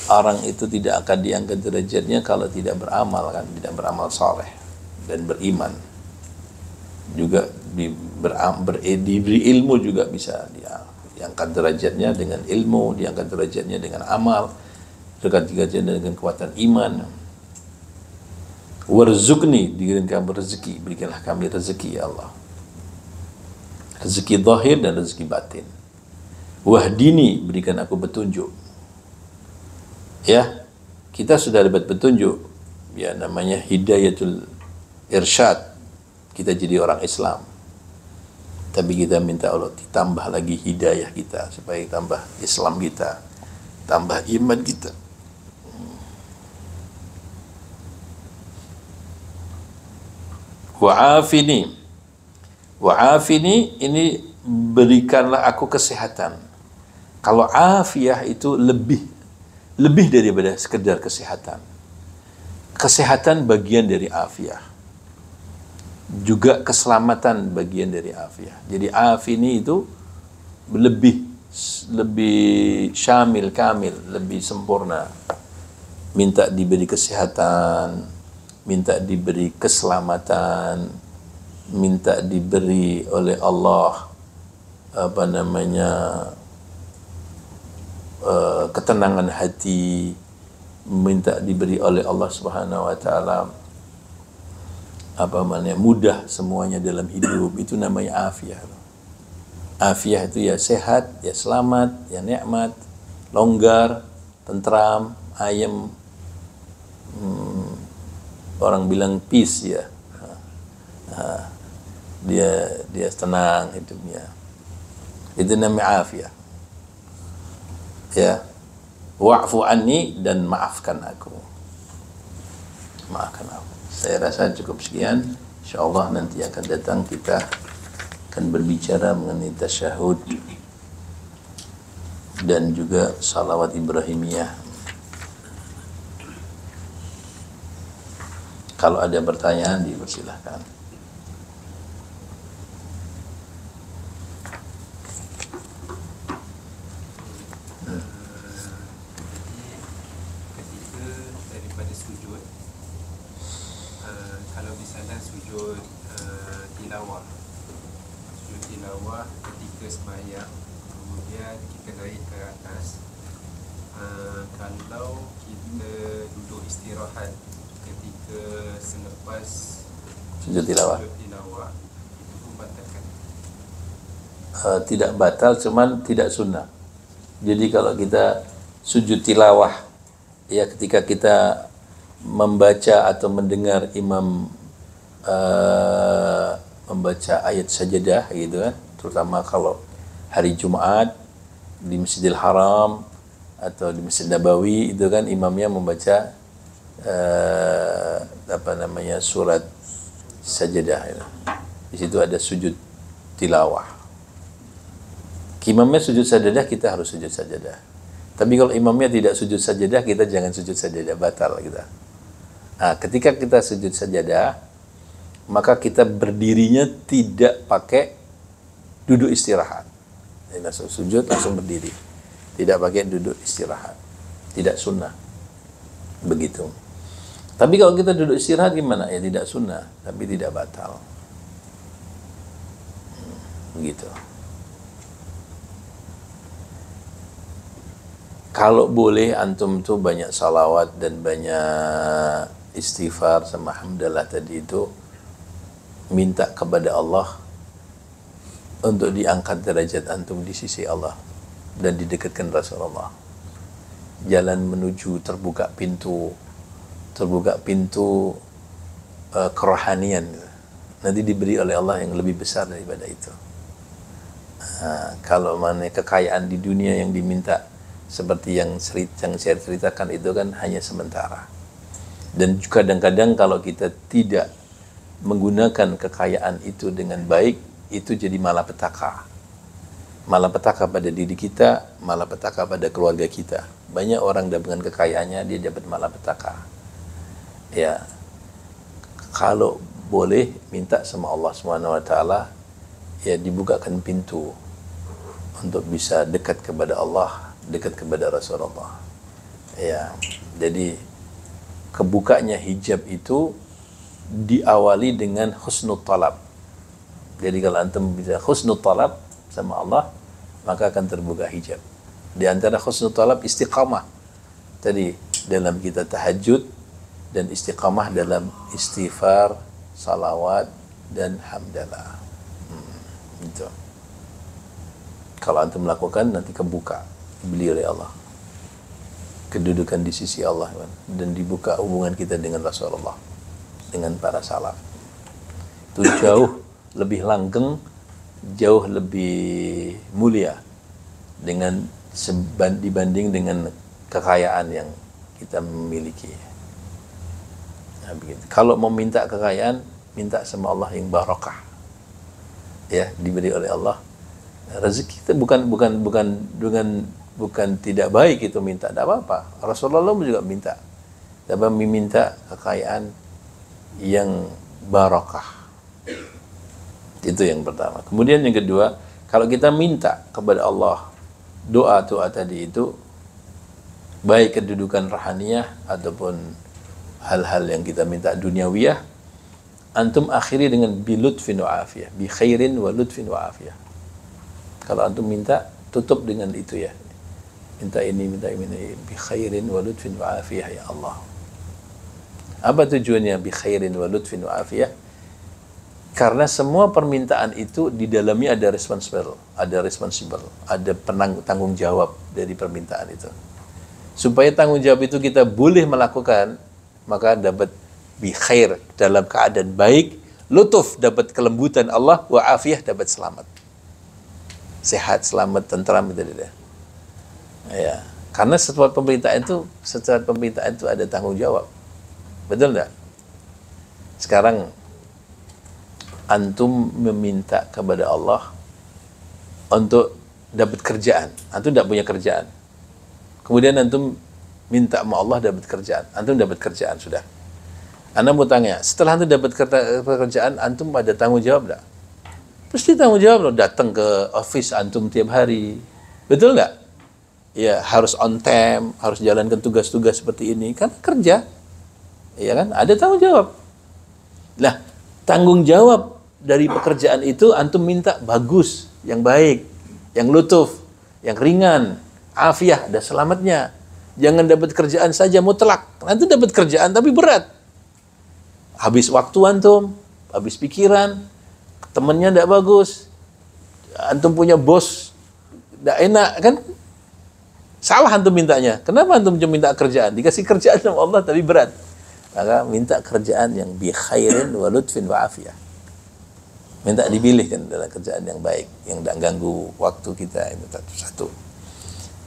orang itu tidak akan diangkat derajatnya kalau tidak beramal, kan, tidak beramal saleh dan beriman. Juga diberi ilmu juga bisa diangkat derajatnya dengan ilmu, diangkat derajatnya dengan amal, diangkat derajatnya dengan kekuatan iman. Warzuqni, diberikan kami rezeki, berikanlah kami rezeki ya Allah. Rezeki zahir dan rezeki batin. Wahdini, berikan aku petunjuk. Ya, kita sudah dapat petunjuk, ya, namanya hidayatul irsyad. Kita jadi orang Islam, tapi kita minta Allah ditambah lagi hidayah kita, supaya tambah Islam kita, tambah iman kita. Wa'afini, wa'afini, ini berikanlah aku kesehatan. Kalau afiyah itu lebih daripada sekedar kesehatan. Kesehatan bagian dari afiyah, juga keselamatan bagian dari afiyah. Jadi afini itu lebih syamil, kamil, lebih sempurna. Minta diberi kesehatan, minta diberi keselamatan, minta diberi oleh Allah ketenangan hati, minta diberi oleh Allah Subhanahu wa taala mudah semuanya dalam hidup. Itu namanya afiyah. Afiyah itu ya sehat, ya selamat, ya nikmat, longgar, tentram, ayem. Orang bilang peace, ya. Dia tenang hidupnya. Itu namanya afiyah. Ya. Wa'fu anni, dan maafkan aku. Maafkan aku. Saya rasa cukup sekian. InsyaAllah nanti akan datang kita akan berbicara mengenai tasyahud dan juga salawat Ibrahimiyah. Kalau ada pertanyaan, dipersilahkan. Ketika daripada sujud, kalau misalnya sujud tilawah ketika sembahyang, kemudian kita naik ke atas, kalau kita duduk istirahat ketika selepas Sujud tilawah. Itu membatalkan? Tidak batal, cuman tidak sunnah. Jadi kalau kita sujud tilawah, ya, ketika kita membaca atau mendengar imam membaca ayat sajadah gitu kan, terutama kalau hari Jumat di Masjidil Haram atau di Masjid Nabawi, itu kan imamnya membaca surat sajadah gitu. Di situ ada sujud tilawah. Imamnya sujud sajadah, kita harus sujud sajadah. Tapi kalau imamnya tidak sujud sajadah, kita jangan sujud sajadah, batal kita. Nah, ketika kita sujud sajadah, maka kita berdirinya tidak pakai duduk istirahat. Jadi langsung sujud, langsung berdiri. Tidak pakai duduk istirahat. Tidak sunnah. Begitu. Tapi kalau kita duduk istirahat gimana? Ya tidak sunnah, tapi tidak batal. Begitu. Kalau boleh antum tuh banyak salawat dan banyak istighfar sama hamdalah tadi itu, minta kepada Allah untuk diangkat derajat antum di sisi Allah dan didekatkan Rasulullah. Jalan menuju terbuka pintu kerohanian, nanti diberi oleh Allah yang lebih besar daripada itu. Kalau mana kekayaan di dunia yang diminta seperti yang saya ceritakan itu kan hanya sementara. Dan kadang-kadang kalau kita tidak menggunakan kekayaan itu dengan baik, itu jadi malapetaka. Malapetaka pada diri kita, malapetaka pada keluarga kita. Banyak orang dengan kekayaannya dia dapat malapetaka. Ya, kalau boleh minta sama Allah Subhanahu wa taala, ya dibukakan pintu untuk bisa dekat kepada Allah, dekat kepada Rasulullah. Ya, jadi kebukanya hijab itu diawali dengan husnul talab. Jadi kalau antum bisa husnul talab sama Allah, maka akan terbuka hijab. Di antara husnul talab istiqamah. Tadi dalam kita tahajud dan istiqamah dalam istighfar, salawat dan hamdalah. Itu. Kalau antum melakukan, nanti kebuka, dibeli oleh Allah. Kedudukan di sisi Allah, dan dibuka hubungan kita dengan Rasulullah, dengan para salaf. Itu jauh lebih langgeng, jauh lebih mulia dibanding dengan kekayaan yang kita memiliki. Nah, begitu. Kalau mau minta kekayaan, minta sama Allah yang barakah. Ya, diberi oleh Allah. Rezeki kita bukan tidak baik itu minta, tidak apa-apa. Rasulullah juga minta. Tapi meminta kekayaan yang barakah. Itu yang pertama. Kemudian yang kedua, kalau kita minta kepada Allah doa tadi itu, baik kedudukan rohaniyah ataupun hal-hal yang kita minta duniawiyah, antum akhiri dengan bi lutfin wa afiyah, bi khairin wa lutfin wa afiyah. Kalau antum minta, tutup dengan itu ya. Minta ini, bi khairin wa lutfin wa afiyah ya Allah. Apa tujuannya bi khairin wa lutfin wa afiyah? Karena semua permintaan itu di dalamnya ada responsible, ada tanggung jawab dari permintaan itu. Supaya tanggung jawab itu kita boleh melakukan, maka dapat bi khair, dalam keadaan baik, lutuf dapat kelembutan Allah, wa afiyah dapat selamat. Sehat, selamat, tentram itu dia. Ya, karena setiap pemerintahan itu ada tanggung jawab. Betul enggak? Sekarang antum meminta kepada Allah untuk dapat kerjaan. Antum tidak punya kerjaan. Kemudian antum minta sama Allah dapat kerjaan. Antum dapat kerjaan sudah. Anda mau tanya, setelah antum dapat pekerjaan, antum ada tanggung jawab enggak? Pasti tanggung jawab loh, datang ke office antum tiap hari. Betul nggak? Ya, harus on time, harus jalankan tugas-tugas seperti ini. Kan kerja. Ya kan? Ada tanggung jawab. Lah, tanggung jawab dari pekerjaan itu antum minta bagus, yang baik, yang lutuf, yang ringan, afiah, ada selamatnya. Jangan dapat kerjaan saja mutlak. Nanti dapat kerjaan tapi berat. Habis waktu antum, habis pikiran, temennya tidak bagus, antum punya bos tidak enak kan, salah antum mintanya. Kenapa antum cuma minta kerjaan? Dikasih kerjaan sama Allah tapi berat. Maka minta kerjaan yang bi khairin wa lutfin wa afiyah. Minta dipilihkan dalam kerjaan yang baik, yang tidak ganggu waktu kita. Itu satu.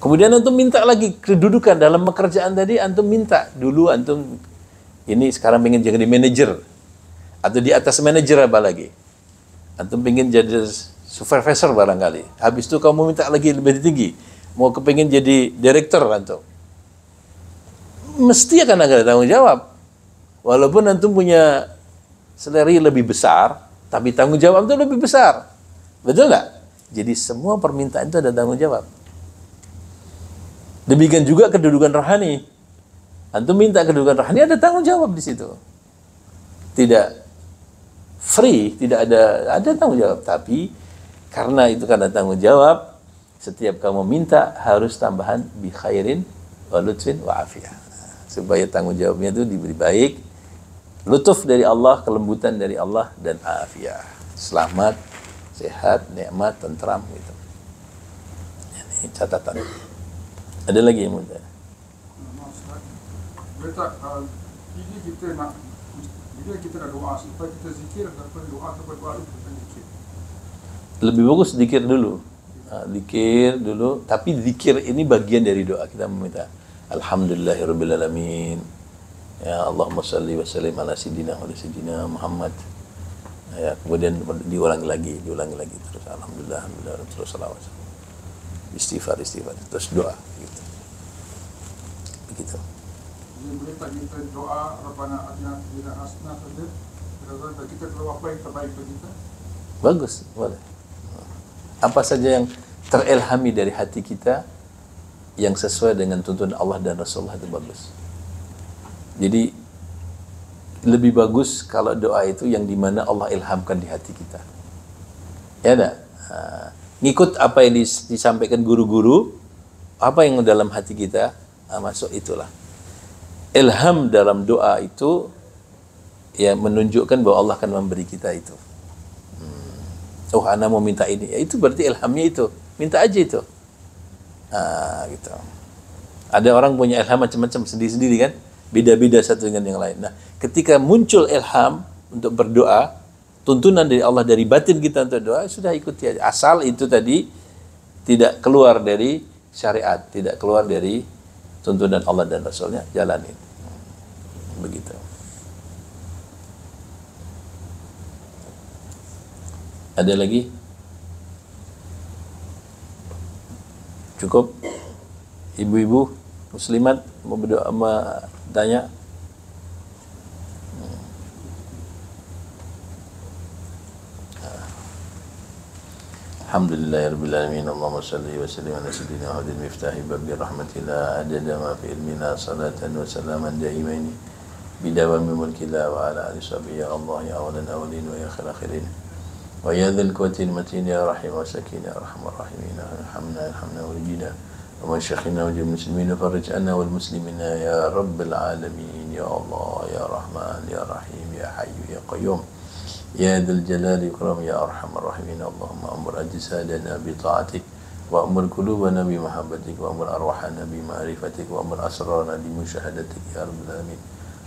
Kemudian antum minta lagi kedudukan dalam pekerjaan tadi. Antum minta dulu, antum ini sekarang ingin jadi manajer atau di atas manajer, apa lagi? Antum pengen jadi supervisor barangkali. Habis itu kamu minta lagi lebih tinggi. Mau kepengen jadi direktur antum. Mesti akan ada tanggung jawab. Walaupun antum punya salary lebih besar, tapi tanggung jawab itu lebih besar. Betul nggak? Jadi semua permintaan itu ada tanggung jawab. Demikian juga kedudukan rohani. Antum minta kedudukan rohani, ada tanggung jawab di situ. Tidak free, tidak ada tanggung jawab. Tapi karena itu karena tanggung jawab, setiap kamu minta harus tambahan bi khairin wa lutfin wa afiyah, supaya tanggung jawabnya itu diberi baik, lutuf dari Allah, kelembutan dari Allah, dan afiyah, selamat, sehat, nikmat, tentram gitu. Ini catatan. Ada lagi yang mau tanya? Ini kita nak, bila kita nak doa, supaya kita zikir ataupun doa itu kita zikir. Lebih bagus zikir dulu. Zikir dulu, tapi zikir ini bagian dari doa. Kita meminta alhamdulillahirabbil alamin. Ya Allahumma shalli wa sallim ala sayyidina Muhammad. Ya, kemudian diulangi lagi terus alhamdulillah terus salawat. Istighfar terus doa gitu. Begitu. Jadi boleh tak kita doa Rabbana atina fid dunya hasanah saja. Dan kita doa apa yang terbaik bagi kita. Bagus, boleh. Apa saja yang terilhami dari hati kita yang sesuai dengan tuntunan Allah dan Rasulullah itu bagus. Jadi lebih bagus kalau doa itu yang dimana Allah ilhamkan di hati kita. Ya enggak? Ngikut apa yang disampaikan guru-guru, apa yang dalam hati kita, masuk itulah. Ilham dalam doa itu ya menunjukkan bahwa Allah akan memberi kita itu. Oh, ana mau minta ini. Ya, itu berarti ilhamnya itu. Minta aja itu. Gitu. Ada orang punya ilham macam-macam sendiri-sendiri kan? Beda-beda satu dengan yang lain. Nah, ketika muncul ilham untuk berdoa, tuntunan dari Allah dari batin kita untuk doa, sudah ikuti aja. Asal itu tadi tidak keluar dari syariat, tidak keluar dari tuntunan Allah dan Rasulnya, jalanin. Begitu. Ada lagi? Cukup? Ibu-ibu muslimat mau berdoa, mau tanya? Alhamdulillahirabbil alamin. Allahumma shalli wa sallim ala sayyidina Muhammadin miftahi babi rahmatillah adada ma fi ilmina salatan wa salaman daimaini bidawami mulkillah wa ala alihi sahbihi ya Allah ya awalan awalin wa ya akhir akhirin wa ya dhal quwwatil matin ya rahim wa sakin ya arhamar rahimin irhamna walijina wa masyayikhina wa jami'il muslimin farij anna wal muslimina ya rabbil alamin ya Allah ya Rahman ya Rahim ya Hayyu ya Qayyum يا ذا الجلال والإكرام يا أرحم الراحمين اللهم أمر أجسادنا بطاعتك وأمر قلوبنا بمحبتك وأمر أرواحنا بمعرفتك وأمر أسرارنا بمشاهدتك يا رب العالمين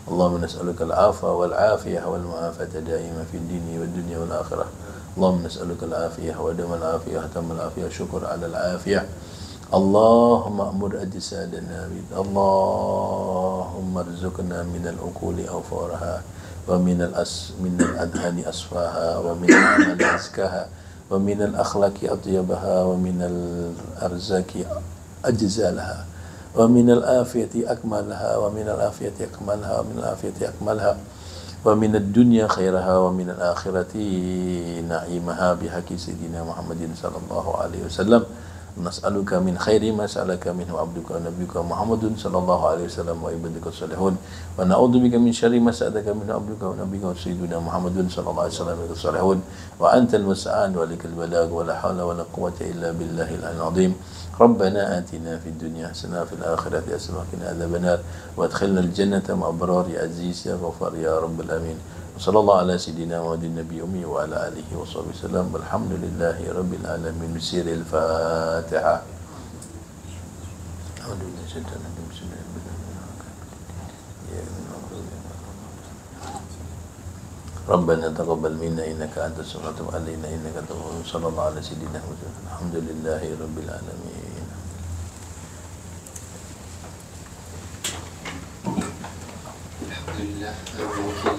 اللهم نسألك العافية والعافية والمعافاة دائما في الدين والدنيا والآخرة اللهم نسألك العافية ودم العافية وتم العافية شكر على العافية اللهم أمر أجسادنا اللهم ارزقنا من العقول أوفارها ومن من الأذهان أصفاها ومن الأعمال أزكاها ومن الأخلاق أطيبها ومن الأرزاق أجزالها ومن العافية أكملها ومن العافية أكملها ومن العافية أكملها ومن الدنيا خيرها ومن الآخرة نعيمها بحق سيدنا محمد صلى الله عليه وسلم نسألك من خير ما سألك منه عبدك ونبيك محمد صلى الله عليه وسلم وعبادك الصالحون ونعوذ بك من شر ما سألك منه عبدك ونبيك وسيدنا محمد صلى الله عليه وسلم الصالحون وأنت المستعان ولك البلاغ ولا حول ولا قوة إلا بالله العلي العظيم ربنا آتنا في الدنيا حسنة وفي الآخرة حسنة وقنا عذاب النار وادخلنا الجنة مع أبرار يا عزيز يا غفار يا رب العالمين وصلى الله على سيدنا محمد النبي أمي وعلى آله وصحبه وسلم والحمد لله رب العالمين بسير الفاتحة ربنا تقبل منا إنك أنت السميع وتب علينا إنك أنت التواب صلى الله على سيدنا محمد الحمد لله رب العالمين الحمد لله.